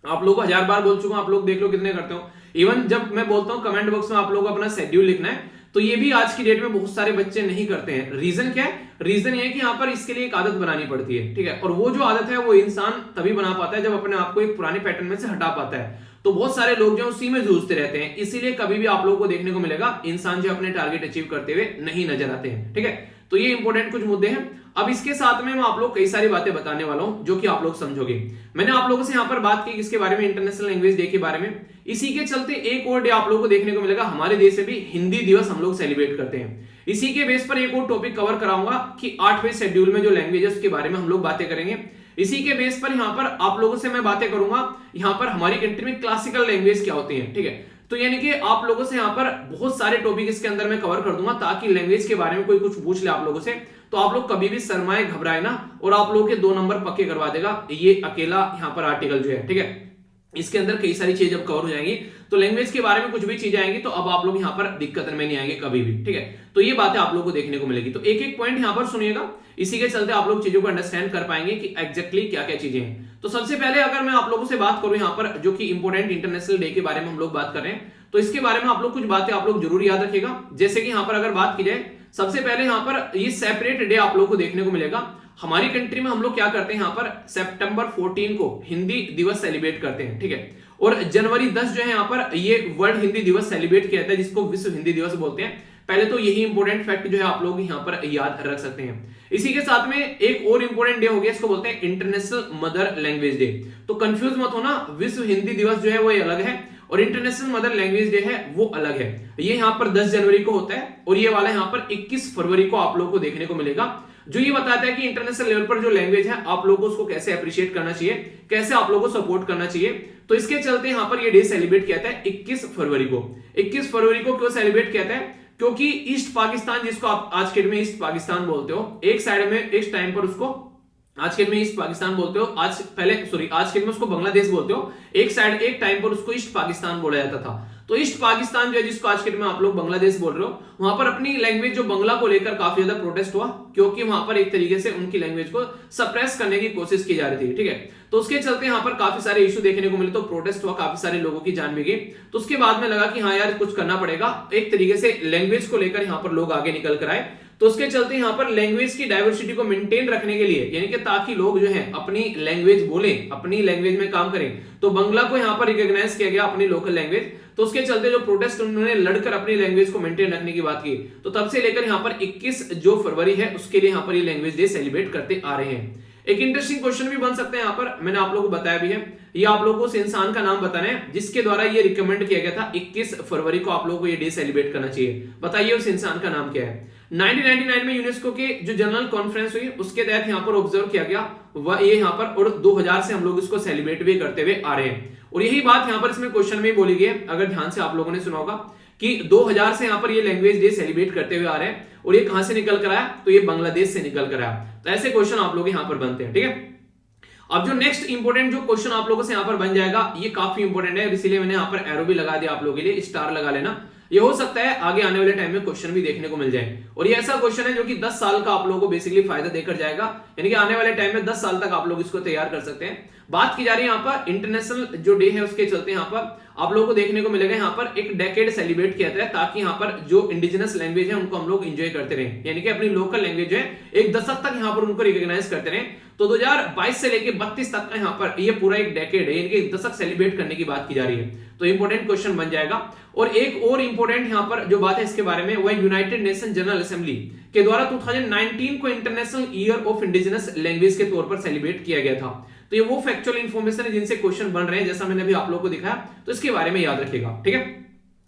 आप लोग को 1000 बार बोल चुका हूं, आप लोग देख लो कितने करते हो। इवन जब मैं बोलता हूं कमेंट बॉक्स में आप लोग अपना शेड्यूल लिखना है, तो ये भी आज की डेट में बहुत सारे बच्चे नहीं करते हैं। रीजन क्या है, रीजन ये है कि यहाँ पर इसके लिए एक आदत बनानी पड़ती है, ठीक है। और वो जो आदत है वो इंसान तभी बना पाता है जब अपने आप को एक पुराने पैटर्न में से हटा पाता है। तो बहुत सारे लोग जो उसी में जूझते रहते हैं, इसीलिए कभी भी आप लोगों को देखने को मिलेगा इंसान जो अपने टारगेट अचीव करते हुए नहीं नजर आते हैं, ठीक है। तो ये इंपॉर्टेंट कुछ मुद्दे हैं। अब इसके साथ में मैं आप लोग कई सारी बातें बताने वाला हूं जो कि आप लोग समझोगे। मैंने आप लोगों से यहां पर बात की किसके बारे में, इंटरनेशनल लैंग्वेज डे के बारे में। इसी के चलते एक और डे आप लोगों को देखने को मिलेगा, हमारे देश में भी हिंदी दिवस हम लोग सेलिब्रेट करते हैं। इसी के बेस पर एक और टॉपिक कवर कराऊंगा कि 8वें शेड्यूल में जो लैंग्वेज है उसके बारे में हम लोग बातें करेंगे। इसी के बेस पर यहां पर आप लोगों से मैं बातें करूंगा यहां पर हमारी कंट्री में क्लासिकल लैंग्वेज क्या होती है, ठीक है। तो यानी कि आप लोगों से यहाँ पर बहुत सारे टॉपिक इसके अंदर मैं कवर कर दूंगा ताकि लैंग्वेज के बारे में कोई कुछ पूछ ले आप लोगों से तो आप लोग कभी भी शर्माए घबराए ना, और आप लोगों के 2 नंबर पक्के करवा देगा ये अकेला यहाँ पर आर्टिकल जो है, ठीक है। इसके अंदर कई सारी चीजें जब कवर हो जाएंगी तो लैंग्वेज के बारे में कुछ भी चीजें आएंगी तो अब आप लोग यहाँ पर दिक्कत में नहीं आएंगे कभी भी, ठीक है। तो ये बातें आप लोग को देखने को मिलेगी। तो एक एक पॉइंट यहाँ पर सुनिएगा, इसी के चलते आप लोग चीजों को अंडरस्टैंड कर पाएंगे कि एग्जैक्टली क्या क्या चीजें हैं। तो सबसे पहले अगर मैं आप लोगों से बात करूं यहाँ पर जो कि इंपोर्टेंट इंटरनेशनल डे के बारे में हम लोग बात कर रहे हैं, तो इसके बारे में आप लोग कुछ बातें आप लोग जरूर याद रखिएगा। जैसे कि यहाँ पर अगर बात की जाए, सबसे पहले यहाँ पर ये सेपरेट डे आप लोग को देखने को मिलेगा। हमारी कंट्री में हम लोग क्या करते हैं, यहाँ पर सितंबर 14 को हिंदी दिवस सेलिब्रेट करते हैं, ठीक है। और जनवरी 10 जो है यहाँ पर ये वर्ल्ड हिंदी दिवस सेलिब्रेट किया जाता है जिसको विश्व हिंदी दिवस बोलते हैं। पहले तो यही इंपोर्टेंट फैक्ट जो है आप लोग यहाँ पर याद रख सकते हैं। इसी के साथ में एक और इंपोर्टेंट डे हो गया, इसको बोलते हैं इंटरनेशनल मदर लैंग्वेज डे। तो कंफ्यूज मत होना, विश्व हिंदी दिवस जो है वो अलग है और इंटरनेशनल मदर लैंग्वेज डे है वो अलग है। ये यहाँ पर 10 जनवरी को होता है और ये वाला यहाँ पर 21 फरवरी को आप लोग को देखने को मिलेगा, जो ये बताता है कि इंटरनेशनल लेवल पर जो लैंग्वेज है आप लोगों को उसको कैसे अप्रिशिएट करना चाहिए, कैसे आप लोगों को सपोर्ट करना चाहिए। तो इसके चलते यहाँ पर ये डे सेलिब्रेट किया जाता है 21 फरवरी को। 21 फरवरी को क्यों सेलिब्रेट किया जाता है, क्योंकि ईस्ट पाकिस्तान जिसको आप आज के में ईस्ट पाकिस्तान बोलते हो, एक साइड में इस टाइम पर उसको आज के में ईस्ट पाकिस्तान बोलते हो, आज के में उसको बांग्लादेश बोलते हो, एक साइड एक टाइम पर उसको ईस्ट पाकिस्तान बोला जाता था। तो ईस्ट पाकिस्तान जो है जिसको आज के में आप लोग बांग्लादेश बोल रहे हो, वहां पर अपनी लैंग्वेज जो बंगला को लेकर काफी ज्यादा प्रोटेस्ट हुआ, क्योंकि वहां पर एक तरीके से उनकी लैंग्वेज को सप्रेस करने की कोशिश की जा रही थी, ठीक है। तो उसके चलते यहाँ पर काफी सारे इशू देखने को मिले, तो प्रोटेस्ट हुआ, काफी सारे लोगों की जान भी गई। तो उसके बाद में लगा कि हाँ यार कुछ करना पड़ेगा, एक तरीके से लैंग्वेज को लेकर यहाँ पर लोग आगे निकल कर आए। तो उसके चलते यहाँ पर लैंग्वेज की डाइवर्सिटी को मेंटेन रखने के लिए, यानी कि ताकि लोग जो है अपनी लैंग्वेज बोले, अपनी लैंग्वेज में काम करें, तो बंगला को यहाँ पर रिकॉग्नाइज किया गया अपनी लोकल लैंग्वेज। तो उसके चलते जो प्रोटेस्ट उन्होंने लड़कर अपनी लैंग्वेज को मेंटेन रखने की बात की, तो तब से लेकर यहाँ पर 21 जो फरवरी है उसके लिए यहाँ पर ये लैंग्वेज डे सेलिब्रेट करते आ रहे हैं। एक इंटरेस्टिंग क्वेश्चन भी बन सकते हैं यहाँ पर, मैंने आप लोगों को बताया भी है, ये आप लोगों को उस इंसान का नाम बताना है जिसके द्वारा ये रिकमेंड किया गया था 21 फरवरी को आप लोगों को ये डे सेलिब्रेट करना चाहिए। बताइए उस इंसान का नाम क्या है। 1999 में यूनेस्को के जो जनरल कॉन्फ्रेंस हुई उसके तहत यहाँ पर ऑब्जर्व किया गया वह ये यहाँ पर, और 2000 से हम लोग इसको सेलिब्रेट भी करते हुए आ रहे हैं। और यही बात यहाँ पर इसमें क्वेश्चन में बोली गई है, अगर ध्यान से आप लोगों ने सुना होगा कि 2000 से यहाँ पर ये लैंग्वेज डे सेलिब्रेट करते हुए आ रहे हैं, और ये कहां से निकल कर आया, तो ये बांग्लादेश से निकल कर आया। तो ऐसे क्वेश्चन आप लोग यहाँ पर बनते हैं, ठीक है। अब जो नेक्स्ट इंपोर्टेंट जो क्वेश्चन आप लोगों से यहाँ पर बन जाएगा, ये काफी इंपोर्टेंट है, इसीलिए मैंने यहाँ पर एरो भी लगा दिया आप लोगों के लिए, स्टार लगा लेना। ये हो सकता है आगे आने वाले टाइम में क्वेश्चन भी देखने को मिल जाए, और ये ऐसा क्वेश्चन है जो कि 10 साल का आप लोगों को बेसिकली फायदा देकर जाएगा, यानी कि आने वाले टाइम में 10 साल तक आप लोग इसको तैयार कर सकते हैं। बात की जा रही है यहाँ पर इंटरनेशनल जो डे है उसके चलते यहाँ पर आप लोगों को देखने को मिलेगा यहाँ पर एक डेकेड सेलिब्रेट किया जाता है, ताकि यहाँ पर जो इंडिजिनस लैंग्वेज है उनको हम लोग एंजॉय करते रहें, यानी कि अपनी लोकल लैंग्वेज है एक दशक तक यहाँ पर उनको रिकॉग्नाइज करते रहें। तो 2022 से लेके 32 तक का यहाँ पर ये पूरा एक डेकेड है, यानी कि एक दशक सेलिब्रेट करने की बात की जा रही है। तो इंपॉर्टेंट क्वेश्चन बन जाएगा। और एक और इंपॉर्टेंट यहाँ पर जो बात है इसके बारे में, वह यूनाइटेड नेशन जनरल असेंबली के द्वारा 2019 को international year of indigenous language के तौर पर सेलिब्रेट किया गया था। तो ये वो फैक्चुअल इंफॉर्मेशन है जिनसे क्वेश्चन बन रहे हैं, जैसा मैंने अभी आप लोगों को दिखाया, तो इसके बारे में याद रखिएगा, ठीक है।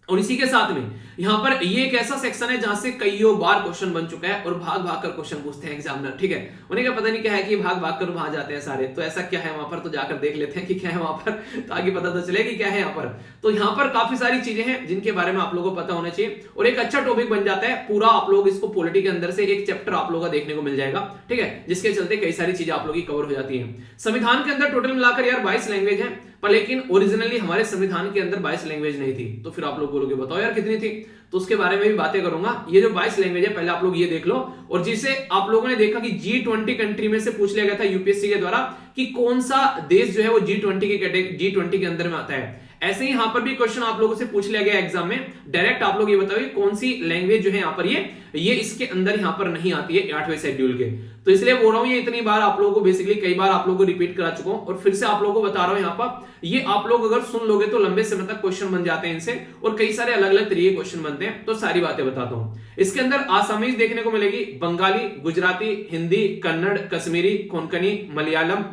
और इसी के साथ में यहां पर ये एक ऐसा सेक्शन है जहां से कईयों बार क्वेश्चन बन चुका है और भाग भाग कर क्वेश्चन पूछते हैं एग्जामिनर, ठीक है। उन्हें क्या पता नहीं क्या है कि भाग भाग कर वहां जाते हैं सारे, तो ऐसा क्या है वहां पर, तो जाकर देख लेते हैं कि क्या है वहां पर, ताकि पता तो चले कि क्या है यहाँ पर। तो यहाँ पर काफी सारी चीजें हैं जिनके बारे में आप लोगों को पता होना चाहिए, और एक अच्छा टॉपिक बन जाता है पूरा। आप लोग इसको पॉलिटी के अंदर से एक चैप्टर आप लोगों का देखने को मिल जाएगा, ठीक है, जिसके चलते कई सारी चीजें आप लोगों की कवर हो जाती है। संविधान के अंदर टोटल मिलाकर यार 22 लैंग्वेज है, पर लेकिन ओरिजिनली हमारे संविधान के अंदर 22 लैंग्वेज नहीं थी। तो फिर आप लोग बोलोगे बताओ यार कितनी थी, तो उसके बारे में भी बातें करूंगा। ये जो 22 लैंग्वेज है पहले आप लोग ये देख लो, और जिसे आप लोगों ने देखा कि G20 कंट्री में से पूछ लिया गया था यूपीएससी के द्वारा कि कौन सा देश जो है वो G20 के अंदर में आता है। ऐसे ही यहां पर भी क्वेश्चन आप लोगों से पूछ लिया गया एग्जाम में, डायरेक्ट आप लोग ये बताओ कौन सी लैंग्वेज जो है यहाँ पर ये इसके अंदर यहाँ पर नहीं आती है 8वें शेड्यूल के। तो इसलिए बोल रहा हूं ये इतनी बार आप लोगों को बेसिकली कई बार आप लोगों को रिपीट करा चुका हूं, और फिर से आप लोगों को बता रहा हूं यहाँ पर, ये आप लोग अगर सुन लोगे तो लंबे समय तक क्वेश्चन बन जाते हैं इनसे, और कई सारे अलग अलग तरीके क्वेश्चन बनते हैं। तो सारी बातें बताता हूं। इसके अंदर आसामीज देखने को मिलेगी, बंगाली, गुजराती, हिंदी, कन्नड़, कश्मीरी, कोंकणी, मलयालम,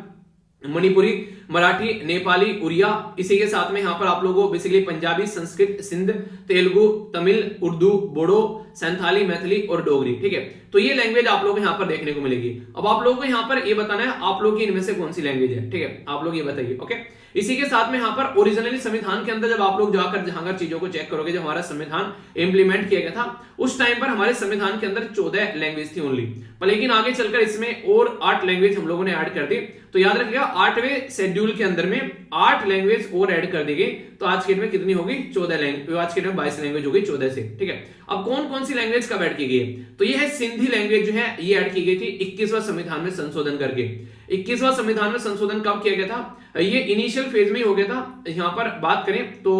मणिपुरी, मराठी, नेपाली, उड़िया। इसी के साथ में यहाँ पर आप लोगों को बेसिकली पंजाबी, संस्कृत, सिंध, तेलुगु, तमिल, उर्दू, बोडो, संथाली, मैथिली और डोगरी, ठीक है। तो ये लैंग्वेज आप लोगों को यहाँ पर देखने को मिलेगी। अब आप लोगों को यहाँ पर ये बताना है आप लोग की इनमें से कौन सी लैंग्वेज है, ठीक है, आप लोग ये बताइए, ओके। इसी के साथ में यहाँ पर ओरिजिनली संविधान के अंदर जब आप लोग जाकर जहां चीजों को चेक करोगे, जब हमारा संविधान इंप्लीमेंट किया गया था उस टाइम पर हमारे संविधान के अंदर 14 लैंग्वेज थी ओनली, पर लेकिन आगे चलकर इसमें और 8 लैंग्वेज हम लोगों ने ऐड कर दी। तो याद रखिएगा 8वें शेड्यूल के अंदर में 8 लैंग्वेज और ऐड कर दी गई। तो आज के डेट में कितनी होगी, 14 लैंग्वेज। आज के डेट में 22 लैंग्वेज हो गई 14 से, ठीक है। अब कौन कौन सी लैंग्वेज कब ऐड की गई है, तो ये है सिंधी लैंग्वेज जो है ये ऐड की गई थी 21वां संविधान में संशोधन करके। 21वां संविधान में संशोधन कब किया गया था, ये इनिशियल फेज में ही हो गया था। यहां पर बात करें तो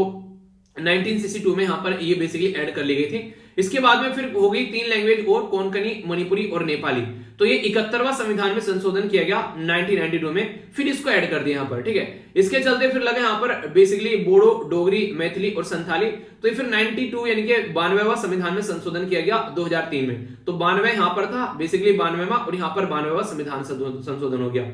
1962 में यहां पर ये बेसिकली ऐड कर ली गई थी। इसके बाद में फिर हो गई 3 लैंग्वेज और, कोंकणी, मणिपुरी और नेपाली। तो ये 71वां संविधान में संशोधन किया गया 1992 में, फिर इसको ऐड कर दिया यहां पर, ठीक है। इसके चलते फिर लगे यहां पर बेसिकली बोडो, डोगरी, मैथिली और संथाली। तो ये फिर 92 यानी कि 92वां संविधान में संशोधन किया गया 2003 में। तो 92 यहां पर था बेसिकली 92वां, और यहां पर 92वां संविधान संशोधन हो गया।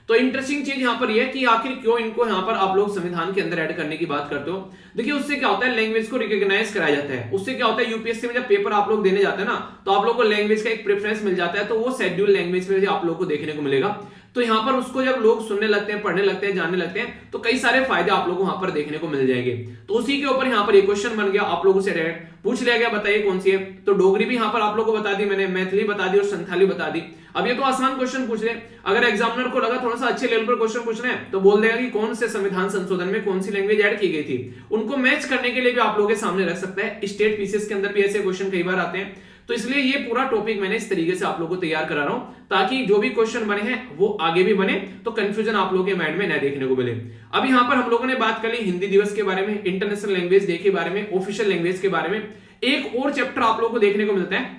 तो इंटरेस्टिंग चीज यहां पर यह है कि आखिर क्यों इनको यहां पर आप लोग संविधान के अंदर ऐड करने की बात करते हो। देखिए उससे क्या होता है, लैंग्वेज को रिकॉग्नाइज कराया जाता है। उससे क्या होता है, यूपीएससी में जब पेपर आप लोग देने जाते हैं ना, तो आप लोग को लैंग्वेज का एक प्रेफरेंस मिल जाता है, तो वो शेड्यूल लैंग्वेज में आप लोग को देखने को मिलेगा। तो यहां पर उसको जब लोग सुनने लगते हैं, पढ़ने लगते हैं, जानने लगते हैं, तो कई सारे फायदे आप लोगों को वहां पर देखने को मिल जाएंगे। तो उसी के ऊपर यहां पर एक क्वेश्चन बन गया, आप लोगों से डायरेक्ट पूछ लिया गया, बताइए कौन सी है। तो डोगरी भी यहां पर आप लोगों को बता दी मैंने, मैथिली बता दी और संथाली बता दी। अब ये तो आसान क्वेश्चन पूछ रहे हैं, अगर एग्जामिनर को लगा थोड़ा सा अच्छे लेवल पर क्वेश्चन पूछ रहे हैं तो बोल देगा कि कौन से संविधान संशोधन में कौन सी लैंग्वेज ऐड की गई थी। उनको मैच करने के लिए भी आप लोगों के सामने रख सकता है। स्टेट पीसीएस के अंदर भी ऐसे क्वेश्चन कई बार आते हैं। तो इसलिए ये पूरा टॉपिक मैंने इस तरीके से आप लोगों को तैयार करा रहा हूं, ताकि जो भी क्वेश्चन बने हैं वो आगे भी बने, तो कंफ्यूजन आप लोगों के माइंड में न देखने को मिले। अब यहां पर हम लोगों ने बात कर ली हिंदी दिवस के बारे में, इंटरनेशनल लैंग्वेज डे के बारे में, ऑफिशियल लैंग्वेज के बारे में। एक और चैप्टर आप लोगों को देखने को मिलता है,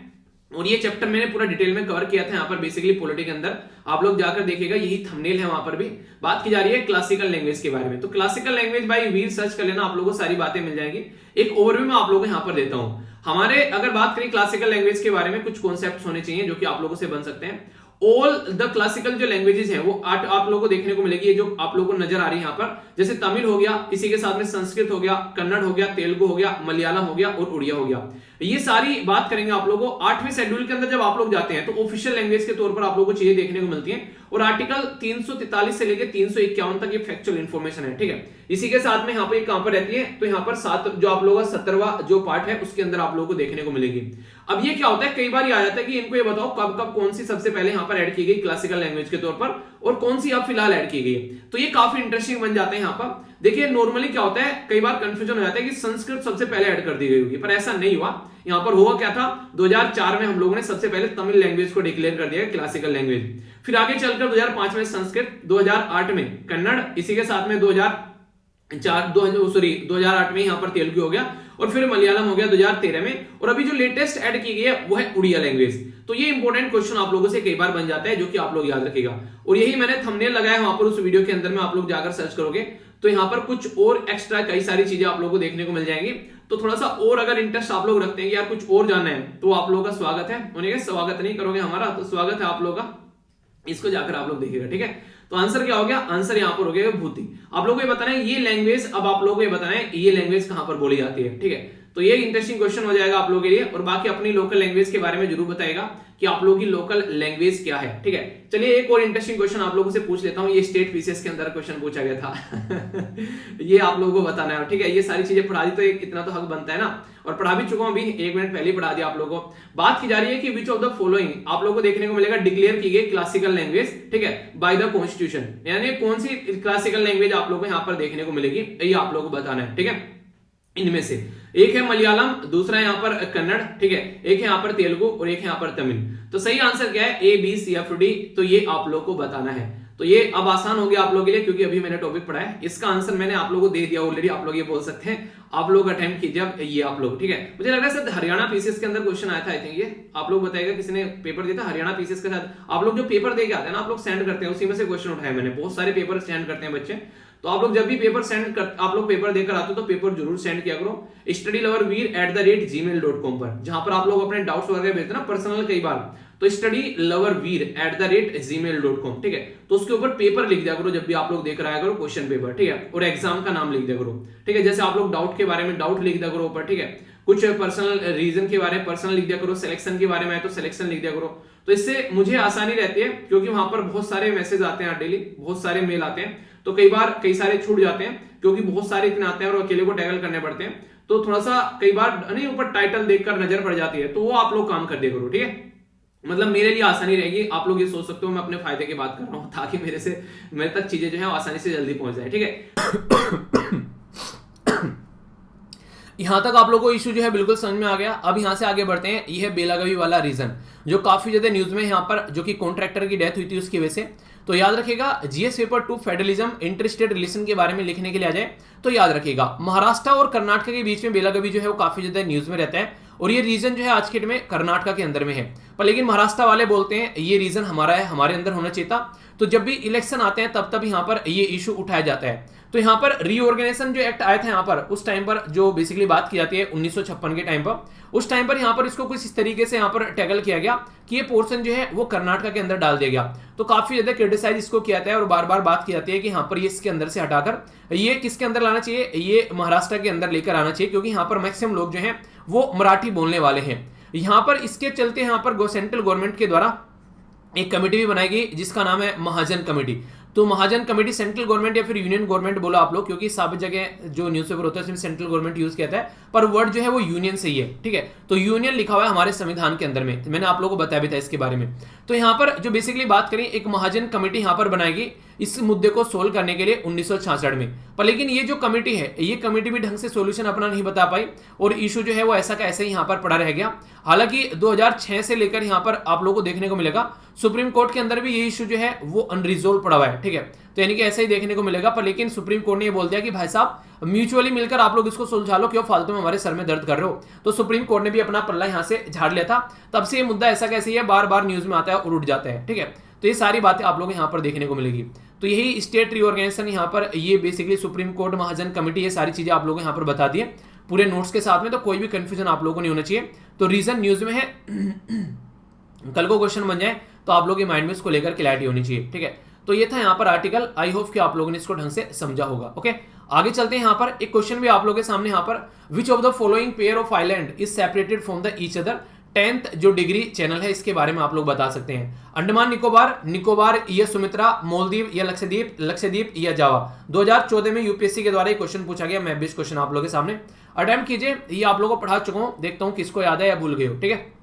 और ये चैप्टर मैंने पूरा डिटेल में कवर किया था यहाँ पर बेसिकली पॉलिटी के अंदर, आप लोग जाकर देखिएगा, यही थंबनेल है, वहां पर भी बात की जा रही है क्लासिकल लैंग्वेज के बारे में। तो classical language by Veer search कर लेना, आप लोगों को सारी बातें मिल जाएंगी। एक ओवरव्यू में आप लोगों को यहाँ पर देता हूं। हमारे अगर बात करें क्लासिकल लैंग्वेज के बारे में, कुछ कॉन्सेप्ट्स होने चाहिए जो कि आप लोगों से बन सकते हैं। ऑल द क्लासिकल जो लैंग्वेजेस हैं वो आप लोगों को देखने को मिलेगी, जो आप लोगों को नजर आ रही है यहाँ पर, जैसे तमिल हो गया, इसी के साथ में संस्कृत हो गया, कन्नड़ हो गया, तेलुगु हो गया, मलयालम हो गया और उड़िया हो गया। ये सारी बात करेंगे आप लोगों को। 8वें शेड्यूल के अंदर जब आप लोग जाते हैं तो ऑफिशियल लैंग्वेज के तौर पर आप लोगों को चीजें देखने को मिलती हैं, और आर्टिकल 343 से लेकर 351 तक ये फैक्चुअल इंफॉर्मेशन है, ठीक है। इसी के साथ में यहाँ पर कहां पर रहती है, तो यहाँ पर 7 जो आप लोगों का 17वां जो पार्ट है उसके अंदर आप लोगों को देखने को मिलेगी। अब ये क्या होता है, कई बार ये आ जाता है कि इनको ये बताओ कब कब कौन सी सबसे पहले यहाँ पर ऐड की गई क्लासिकल लैंग्वेज के तौर पर, और कौन सी अब फिलहाल ऐड की गई। तो ये काफी इंटरेस्टिंग बन जाते हैं यहाँ पर। देखिए नॉर्मली क्या होता है, कई बार कंफ्यूजन हो जाता है कि संस्कृत सबसे पहले ऐड कर दी गई होगी, पर ऐसा नहीं हुआ। यहां पर हुआ क्या था, 2004 में हम लोगों ने सबसे पहले तमिल लैंग्वेज को डिक्लेयर कर दिया क्लासिकल लैंग्वेज, फिर आगे चलकर 2005 में संस्कृत, 2008 में कन्नड़, इसी के साथ में 2008 में यहां पर तेलुगु हो गया, और फिर मलयालम हो गया 2013 में, और अभी जो लेटेस्ट ऐड की गई है वो है उड़िया लैंग्वेज। तो ये इंपॉर्टेंट क्वेश्चन आप लोगों से कई बार बन जाता है, जो कि आप लोग याद रखिएगा। और यही मैंने थंबनेल लगाया वहां पर उस वीडियो के अंदर में, आप लोग जाकर सर्च करोगे तो यहां पर कुछ और एक्स्ट्रा कई सारी चीजें आप लोगों को देखने को मिल जाएंगी। तो थोड़ा सा और अगर इंटरेस्ट आप लोग रखते हैं कि यार कुछ और जानना है, तो आप लोगों का स्वागत है। उन्हें स्वागत नहीं करोगे हमारा, तो स्वागत है आप लोगों का, इसको जाकर आप लोग देखिएगा, ठीक है। तो आंसर क्या हो गया, आंसर यहां पर हो गया भूति। आप लोगों को ये बताना है ये लैंग्वेज, अब आप लोगों को ये बताना है ये लैंग्वेज कहां पर बोली जाती है, ठीक है। तो ये इंटरेस्टिंग क्वेश्चन हो जाएगा आप लोगों के लिए। और बाकी अपनी लोकल लैंग्वेज के बारे में जरूर बताएगा कि आप लोगों की लोकल लैंग्वेज क्या है, ठीक है। चलिए एक और इंटरेस्टिंग क्वेश्चन आप लोगों से पूछ लेता हूं, ये स्टेट पीसीएस के अंदर क्वेश्चन पूछा गया था ये आप लोगों को बताना है, ठीक है। ये सारी चीजें पढ़ा दी तो इतना तो हक बनता है ना, और पढ़ा भी चुका हूं, अभी 1 मिनट पहले ही पढ़ा दिया आप लोगों को। बात की जा रही है कि विच ऑफ द फॉलोइंग आप लोगों को देखने को मिलेगा डिक्लेयर की गई क्लासिकल लैंग्वेज, ठीक है, बाय द कॉन्स्टिट्यूशन, यानी कौन सी क्लासिकल लैंग्वेज आप लोगों को यहां पर देखने को मिलेगी, ये आप लोगों को बताना है, ठीक है। इनमें से एक है मलयालम, दूसरा यहाँ पर कन्नड़, ठीक है, एक है यहाँ पर तेलुगु और एक है यहाँ पर तमिल। तो सही आंसर क्या है, ABCFD, तो ये आप लोग को बताना है। तो ये अब आसान हो गया आप लोगों के लिए, क्योंकि अभी मैंने टॉपिक पढ़ा है, इसका आंसर मैंने आप लोगों को दे दिया ऑलरेडी। आप लोग ये बोल सकते हैं, आप लोग अटेम्प्ट कीजिए अब ये आप लोग, ठीक है। मुझे लग रहा है सर हरियाणा पीसीएस के अंदर क्वेश्चन आया था, आई थिंक ये आप लोग बताएगा, किसी ने पेपर दिया था हरियाणा पीसीएस के साथ। आप लोग जो पेपर दे के आते हैं ना, आप लोग सेंड करते हैं, उसी में से क्वेश्चन उठाए मैंने, बहुत सारे पेपर सेंड करते हैं बच्चे। तो आप लोग जब भी पेपर सेंड कर, आप लोग पेपर देकर आते हो तो पेपर जरूर सेंड किया करो studyloverveer@gmail.com पर, जहां पर आप लोग अपने डाउट्स वगैरह भेजते हैं ना पर्सनल कई बार, तो studyloverveer@gmail.com, ठीक है। तो उसके ऊपर पेपर लिख दिया करो जब भी आप लोग देकर आया करो क्वेश्चन पेपर, ठीक है, और एग्जाम का नाम लिख दिया करो, ठीक है। जैसे आप लोग डाउट के बारे में डाउट लिख दिया करो ऊपर, ठीक है, कुछ पर्सनल रीजन के बारे में पर्सनल लिख दिया करो, सिलेक्शन के बारे में है तो सिलेक्शन लिख दिया करो। तो इससे मुझे आसानी रहती है, क्योंकि वहां पर बहुत सारे मैसेज आते हैं डेली, बहुत सारे मेल आते हैं, तो कई बार कई सारे छूट जाते हैं, क्योंकि बहुत सारे इतने आते हैं और अकेले को टैकल करने पड़ते हैं। तो थोड़ा सा कई बार नहीं ऊपर टाइटल देखकर नजर पड़ जाती है, तो वो आप लोग काम कर दिया करो, ठीक है। मतलब मेरे लिए आसानी रहेगी, आप लोग ये सोच सकते हो मैं अपने फायदे की बात कर रहा हूं, ताकि मेरे तक चीजें जो है आसानी से जल्दी पहुंच जाए, ठीक है। यहां तक आप लोगों को इशू जो है बिल्कुल समझ में आ गया। अब यहां से आगे बढ़ते हैं, ये है बेलागवी वाला रीजन, जो काफी ज्यादा न्यूज में यहां पर, जो कि कॉन्ट्रैक्टर की डेथ हुई थी उसकी वजह से। तो याद रखिएगा, GS paper 2 federalism inter-state relation के बारे में लिखने के लिए आ जाए तो याद रखिएगा, महाराष्ट्र और कर्नाटक के बीच में बेलागवी जो है वो काफी ज्यादा न्यूज में रहता है, और ये रीजन जो है आज के डेट में कर्नाटक के अंदर में है। पर लेकिन महाराष्ट्र वाले बोलते हैं ये रीजन हमारा है, हमारे अंदर होना चाहिए था। तो जब भी इलेक्शन आते हैं तब यहाँ पर ये इशू उठाया जाता है। तो यहाँ पर रीऑर्गेनाइजेशन जो एक्ट आया था यहाँ पर, उस टाइम पर जो बेसिकली बात की जाती है 1956 के टाइम पर, उस टाइम पर यहाँ पर इसको कुछ इस तरीके से यहाँ पर टैकल किया गया कि ये पोर्शन जो है वो कर्नाटक के अंदर डाल दिया गया। तो काफी ज्यादा क्रिटिसाइज इसको किया जाता है और बार बार बात की जाती है कि यहाँ पर ये इसके अंदर से हटाकर ये किसके अंदर लाना चाहिए, ये महाराष्ट्र के अंदर लेकर आना चाहिए, क्योंकि यहाँ पर मैक्सिमम लोग जो है वो मराठी बोलने वाले हैं। यहाँ पर इसके चलते यहाँ पर सेंट्रल गवर्नमेंट के द्वारा एक कमेटी भी बनाई गई जिसका नाम है महाजन कमेटी। तो महाजन कमेटी सेंट्रल गवर्नमेंट या फिर यूनियन गवर्नमेंट बोलो आप लोग, क्योंकि सब जगह जो न्यूज़पेपर होता है उसमें सेंट्रल गवर्नमेंट यूज किया है, पर वर्ड जो है वो यूनियन से ही है, ठीक है। तो यूनियन लिखा हुआ है हमारे संविधान के अंदर में, मैंने आप लोगों को बताया भी था इसके बारे में। तो यहाँ पर जो बेसिकली बात करें, एक महाजन कमेटी यहाँ पर बनाएगी इस मुद्दे को सोल्व करने के लिए 1966 में। पर लेकिन ये जो कमेटी है, ये कमेटी भी ढंग से सोल्यूशन अपना नहीं बता पाई और इशू जो है वो ऐसा का ऐसे ही यहाँ पर पड़ा रह गया। हालांकि 2006 से लेकर यहाँ पर आप लोगों को देखने को मिलेगा सुप्रीम कोर्ट के अंदर भी ये इशू जो है वो अनरिजोल्व पड़ा हुआ है, ठीक है। तो यानी कि ऐसे ही देखने को मिलेगा। पर लेकिन सुप्रीम कोर्ट ने ये बोल दिया कि भाई साहब म्यूचुअली मिलकर आप लोग इसको सुलझा लो, क्यों फालतू में हमारे सर में दर्द कर रहे हो। तो सुप्रीम कोर्ट ने भी अपना पल्ला यहाँ से झाड़ लिया था। तब से ये मुद्दा ऐसा कैसे है, बार बार न्यूज में आता है और उठ जाता है, ठीक है। तो ये सारी बातें आप लोग यहाँ पर देखने को मिलेगी। तो यही स्टेट रीऑर्गेनाइजेशन यहाँ पर, ये बेसिकली सुप्रीम कोर्ट, महाजन कमेटी, ये सारी चीजें आप लोगों को यहाँ पर बता दी है पूरे नोट्स के साथ में। तो कोई भी कंफ्यूजन आप लोगों को नहीं होना चाहिए। तो रीजन न्यूज में है, कल को क्वेश्चन बन जाए तो आप लोग के माइंड में इसको लेकर क्लैरिटी होनी चाहिए, ठीक है। तो ये था यहाँ पर आर्टिकल। आई होप कि आप लोगों ने इसको ढंग से समझा होगा। ओके, आगे चलते हैं। यहाँ पर एक क्वेश्चन भी आप लोगों के सामने, यहाँ पर which of the following pair of island is separated from the each other 10th जो डिग्री चैनल है, इसके बारे में आप लोग बता सकते हैं। अंडमान निकोबार, निकोबार या सुमित्रा, मालदीव या लक्षद्वीप, लक्षद्वीप या जावा। 2014 में यूपीएससी के द्वारा ये क्वेश्चन पूछा गया। मैं भी इस क्वेश्चन आप लोगों के सामने अटेम्प्ट कीजिए। ये आप लोगों को पढ़ा चुका हूं, देखता हूं किसको याद है या भूल गए हो, ठीक है।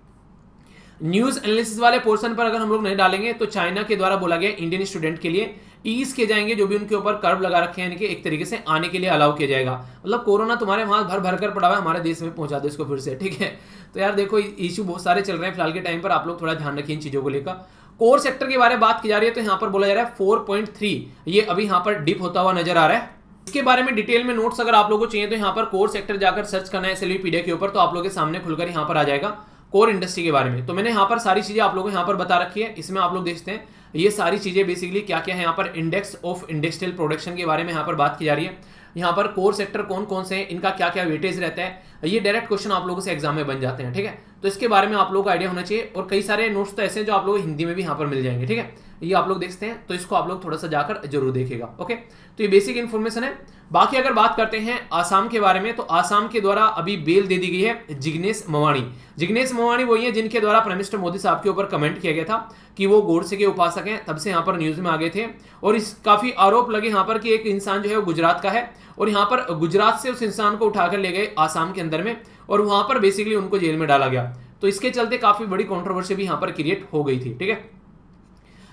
न्यूज एनालिसिस वाले पोर्शन पर अगर हम लोग नहीं डालेंगे तो चाइना के द्वारा बोला गया इंडियन स्टूडेंट के लिए ईज किए जाएंगे, जो भी उनके ऊपर कर्व लगा रखे हैं इनके, एक तरीके से आने के लिए अलाउ किया जाएगा। मतलब कोरोना तुम्हारे वहां भर भर कर पड़ा हुआ है, हमारे देश में पहुंचा दो इसको फिर से, ठीक है। तो यार देखो इशू बहुत सारे चल रहे हैं फिलहाल के टाइम पर, आप लोग थोड़ा ध्यान रखिए इन चीजों को लेकर। कोर सेक्टर के बारे में बात की जा रही है तो यहाँ पर बोला जा रहा है 4.3 ये अभी यहाँ पर डिप होता हुआ नजर आ रहा है। इसके बारे में डिटेल में नोट्स अगर आप लोगों को चाहिए तो यहाँ पर कोर सेक्टर जाकर सर्च करना है एसएलवीपीडिया के ऊपर, तो आप लोगों के सामने खुलकर यहाँ पर आ जाएगा कोर इंडस्ट्री के बारे में। तो मैंने यहाँ पर सारी चीजें आप लोगों को यहाँ पर बता रखी है, इसमें आप लोग देखते हैं ये सारी चीजें बेसिकली क्या क्या है। यहाँ पर इंडेक्स ऑफ इंडस्ट्रियल प्रोडक्शन के बारे में यहाँ पर बात की जा रही है, यहाँ पर कोर सेक्टर कौन कौन से हैं, इनका क्या क्या वेटेज रहता है, ये डायरेक्ट क्वेश्चन आप लोगों से एग्जाम में बन जाते हैं, ठीक है। तो इसके बारे में आप लोगों को आइडिया होना चाहिए, और कई सारे नोट्स तो ऐसे हैं जो आप लोगों को हिंदी में भी यहाँ पर मिल जाएंगे, ठीक है। ये आप लोग देखते हैं तो इसको आप लोग थोड़ा सा जाकर जरूर देखेगा, ओके। तो ये बेसिक इन्फॉर्मेशन है। बाकी अगर बात करते हैं आसाम के बारे में, तो आसाम के द्वारा अभी बेल दे दी गई है जिग्नेश मेवाणी। जिग्नेश मेवाणी वही है जिनके द्वारा प्राइम मिनिस्टर मोदी साहब के ऊपर कमेंट किया गया था कि वो गोडसे के उपासक हैं, तब से यहाँ पर न्यूज में आ गए थे। और इस काफी आरोप लगे यहाँ पर कि एक इंसान जो है वो गुजरात का है, और यहाँ पर गुजरात से उस इंसान को उठाकर ले गए आसाम के अंदर में, और वहां पर बेसिकली उनको जेल में डाला गया। तो इसके चलते काफी बड़ी कंट्रोवर्सी भी यहाँ पर क्रिएट हो गई थी, ठीक है।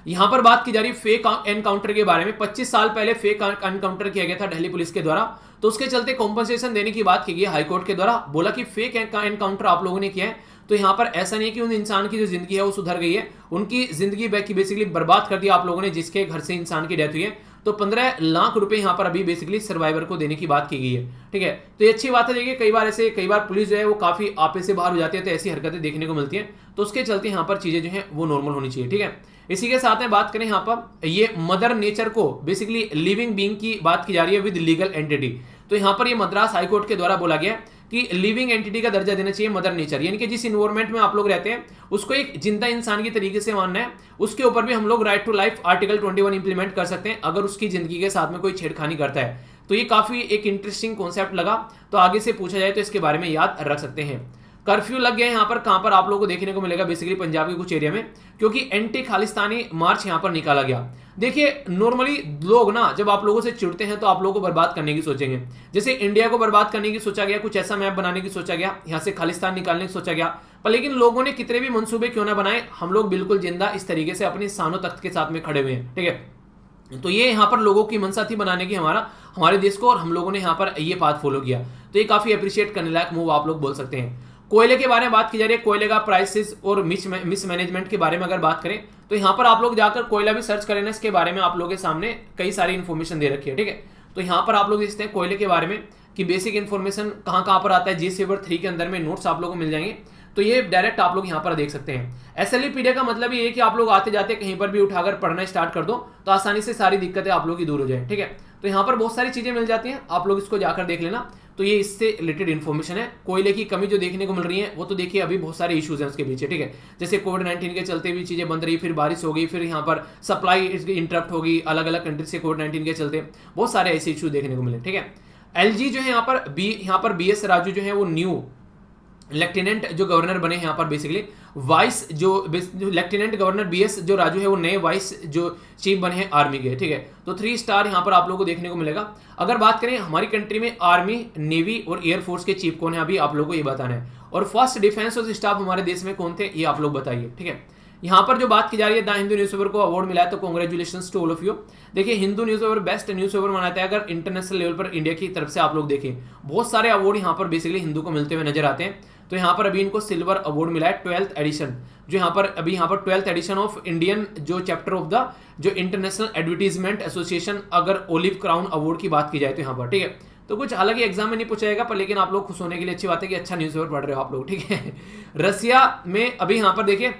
यहां पर बात की जा रही फेक एनकाउंटर के बारे में। 25 साल पहले फेक एनकाउंटर किया गया था दिल्ली पुलिस के द्वारा, तो उसके चलते कॉम्पनसेशन देने की बात की गई हाईकोर्ट के द्वारा। बोला कि फेक एनकाउंटर आप लोगों ने किया है, तो यहां पर ऐसा नहीं है कि उन इंसान की जो जिंदगी है वो सुधर गई है, उनकी जिंदगी बेसिकली बर्बाद कर दिया आप लोगों ने, जिसके घर से इंसान की डेथ हुई है। तो 15 लाख रुपए यहां पर अभी बेसिकली सर्वाइवर को देने की बात की गई है, ठीक है। तो ये अच्छी बात है। देखिए कई बार पुलिस जो है वो काफी आपे से बाहर हो जाती है, तो ऐसी हरकतें देखने को मिलती हैं, तो उसके चलते यहाँ पर चीजें जो है वो नॉर्मल होनी चाहिए, ठीक है। इसी के साथ में बात करें यहाँ पर ये मदर नेचर को बेसिकली लिविंग बीइंग की बात की जा रही है विद लीगल एंटिटी। तो यहाँ पर ये मद्रास हाईकोर्ट के द्वारा बोला गया कि लिविंग एंटिटी का दर्जा देना चाहिए मदर नेचर, यानी कि जिस इन्वायरमेंट में आप लोग रहते हैं उसको एक जिंदा इंसान की तरीके से मानना है। उसके ऊपर भी हम लोग right to life article 21 implement कर सकते हैं अगर उसकी जिंदगी के साथ में कोई छेड़खानी करता है। तो ये काफी एक इंटरेस्टिंग कॉन्सेप्ट लगा, तो आगे से पूछा जाए तो इसके बारे में याद रख सकते हैं। कर्फ्यू लग गया यहाँ पर, कहां पर आप लोगों को देखने को मिलेगा बेसिकली पंजाब के कुछ एरिया में, क्योंकि एंटी खालिस्तानी मार्च यहाँ पर निकाला गया। देखिए नॉर्मली लोग ना जब आप लोगों से चिढ़ते हैं तो आप लोगों को बर्बाद करने की सोचेंगे। जैसे इंडिया को बर्बाद करने की सोचा गया, कुछ ऐसा मैप बनाने की सोचा गया, यहाँ से खालिस्तान निकालने की सोचा गया, पर लेकिन लोगों ने कितने भी मंसूबे क्यों ना बनाए, हम लोग बिल्कुल जिंदा इस तरीके से अपनी शानो तख्त के साथ में खड़े हुए हैं, ठीक है। तो ये यहाँ पर लोगों की मनसा थी बनाने की हमारे देश को, और हम लोगों ने यहाँ पर ये पाथ फॉलो किया। तो ये काफी अप्रिशिएट करने लायक मूव आप लोग बोल सकते हैं। कोयले के बारे में बात की जा रही है, कोयले का प्राइसेस और मिसमैनेजमेंट के बारे में अगर बात करें तो यहाँ पर आप लोग जाकर कोयला भी सर्च करें ना, इसके बारे में आप लोगों के सामने कई सारी इन्फॉर्मेशन दे रखी है, ठीक है। तो यहाँ पर आप लोग देखते हैं कोयले के बारे में कि बेसिक इन्फॉर्मेशन कहाँ कहाँ पर आता है, जीएस पेपर 3 के अंदर में नोट्स आप लोगों को मिल जाएंगे, तो ये डायरेक्ट आप लोग यहाँ पर देख सकते हैं। एसएलवीपीडिया का मतलब ये है कि आप लोग आते जाते कहीं पर भी उठाकर पढ़ना स्टार्ट कर दो तो आसानी से सारी दिक्कतें आप लोग की दूर हो जाए, ठीक है। तो यहाँ पर बहुत सारी चीजें मिल जाती हैं, आप लोग इसको जाकर देख लेना। तो ये इससे रिलेटेड इन्फॉर्मेशन है। कोयले की कमी जो देखने को मिल रही है वो तो देखिए अभी बहुत सारे इश्यूज हैं उसके पीछे, ठीक है। जैसे कोविड-19 के चलते भी चीजें बंद रही, फिर बारिश हो गई, फिर यहाँ पर सप्लाई इंटरप्ट होगी अलग अलग कंट्री से कोविड-19 के चलते, बहुत सारे ऐसे इश्यू देखने को मिले, ठीक है। एलजी जो है यहाँ पर बीएस राजू जो है वो न्यू लेफ्टिनेंट जो गवर्नर बने यहाँ पर बेसिकली वाइस जो लेफ्टिनेंट गवर्नर बीएस जो राजू है वो नए वाइस जो चीफ बने हैं आर्मी के, ठीक है। तो 3 स्टार यहाँ पर आप लोगों को देखने को मिलेगा। अगर बात करें हमारी कंट्री में आर्मी, नेवी और एयरफोर्स के चीफ कौन है अभी आप लोगों को ये बताना है, और फर्स्ट डिफेंस और स्टाफ हमारे देश में कौन थे ये आप लोग बताइए, ठीक है। यहाँ पर जो बात की जा रही है द हिंदू न्यूज़पेपर को अवार्ड मिला है, तो congratulations to all of you. देखिए हिंदू न्यूज़पेपर बेस्ट न्यूज़पेपर माना है अगर इंटरनेशनल लेवल पर इंडिया की तरफ से आप लोग देखें, बहुत सारे अवार्ड यहाँ पर बेसिकली हिंदू को मिलते हुए नजर आते हैं। तो यहाँ पर अभी इनको सिल्वर अवार्ड मिला है 12th एडिशन, जो यहाँ पर 12th एडिशन ऑफ इंडियन जो चैप्टर ऑफ द जो इंटरनेशनल एडवर्टीजमेंट एसोसिएशन, अगर ओलिव क्राउन अवार्ड की बात की जाए तो यहाँ पर, ठीक है। तो कुछ हालांकि एग्जाम में नहीं पूछा जाएगा, पर लेकिन आप लोग खुश होने के लिए अच्छी बात है कि अच्छा न्यूज़पेपर पढ़ रहे हो आप लोग, ठीक है। रसिया में अभी यहाँ पर देखिए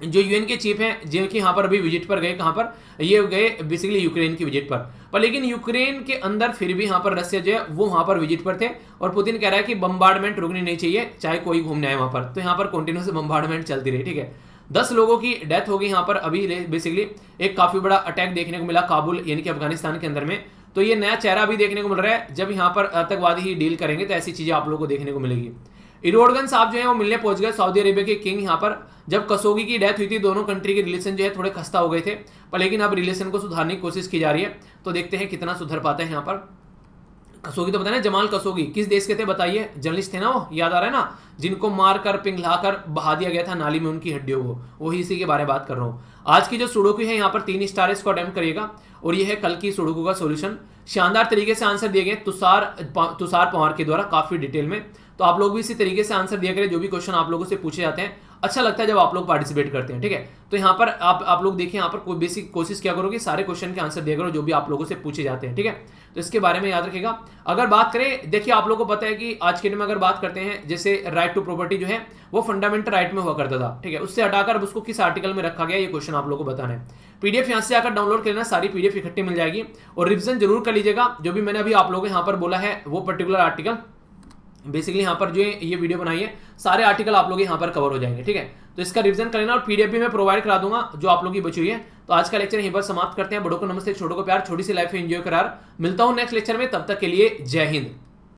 जो यूएन के चीफ हैं जिनके यहाँ पर अभी विजिट पर गए, कहाँ पर ये गए बेसिकली यूक्रेन की विजिट पर लेकिन यूक्रेन के अंदर फिर भी यहाँ पर रसिया जो है वो वहाँ पर विजिट पर थे, और पुतिन कह रहा है कि बम्बार्डमेंट रुकनी नहीं चाहिए चाहे कोई घूमने आए वहाँ पर। तो यहाँ पर कंटिन्यूस बम्बार्डमेंट चलती रही, ठीक है। 10 लोगों की डेथ हो गई यहाँ पर अभी बेसिकली। एक काफी बड़ा अटैक देखने को मिला काबुल यानी कि अफगानिस्तान के अंदर में। तो ये नया चेहरा भी देखने को मिल रहा है, जब यहाँ पर आतंकवादी ही डील करेंगे तो ऐसी चीजें आप लोगों को देखने को मिलेगी। इरोडगन साहब जो है वो मिलने पहुंच गए सऊदी अरेबिया के किंग। यहाँ पर जब कसोगी की डेथ हुई थी दोनों कंट्री के रिलेशन जो है थोड़े खस्ता हो गए थे, पर लेकिन अब रिलेशन को सुधारने की कोशिश की जा रही है, तो देखते हैं कितना सुधर पाते हैं यहाँ पर। कसोगी तो पता है ना, जमाल कसोगी किस देश के थे बताइए, जर्नलिस्ट थे ना वो, याद आ रहा है ना, जिनको मारकर पिघलाकर बहा दिया गया था नाली में उनकी हड्डियों को, वही इसी के बारे में बात कर रहा हूँ। आज की जो सुडोकू है यहाँ पर 3 स्टार, इसको अटेम्प्ट करिएगा और ये है कल की सुडोकू का सॉल्यूशन। शानदार तरीके से आंसर दिए गए तुषार पवार के द्वारा, काफी डिटेल में। तो आप लोग भी इसी तरीके से आंसर दिया करें, जो भी क्वेश्चन आप लोगों से पूछे जाते हैं। अच्छा लगता है जब आप लोग पार्टिसिपेट करते हैं, ठीक है। तो यहाँ पर आप लोग देखिए, यहाँ पर कोई बेसिक कोशिश क्या करोगे, सारे क्वेश्चन के आंसर दिया करो जो भी आप लोगों से पूछे जाते हैं, ठीक है। तो इसके बारे में याद रखिएगा। अगर बात करें, देखिए आप लोगों को पता है कि आज के दिन में अगर बात करते हैं, जैसे राइट टू प्रॉपर्टी जो है वो फंडामेंटल राइट में हुआ करता था, ठीक है, उससे हटाकर अब उसको किस आर्टिकल में रखा गया, ये क्वेश्चन आप लोगों को बताना है। पीडीएफ यहाँ से आकर डाउनलोड कर लेना, सारी पीडीएफ इकट्ठी मिल जाएगी और रिवीजन जरूर कर लीजिएगा। जो भी मैंने अभी आप लोगों को यहाँ पर बोला है वो पर्टिकुलर आर्टिकल, बेसिकली यहाँ पर जो ये वीडियो बनाई है सारे आर्टिकल आप लोग यहाँ पर कवर हो जाएंगे, ठीक है। तो इसका रिवीजन कर लेना और पीडीएफ भी मैं प्रोवाइड करा दूंगा जो आप लोगों की बची हुई है। तो आज का लेक्चर यहीं पर समाप्त करते हैं। बड़ों को नमस्ते, छोटों को प्यार, छोटी सी लाइफ एंजॉय करार। मिलता हूँ नेक्स्ट लेक्चर में, तब तक के लिए जय हिंद।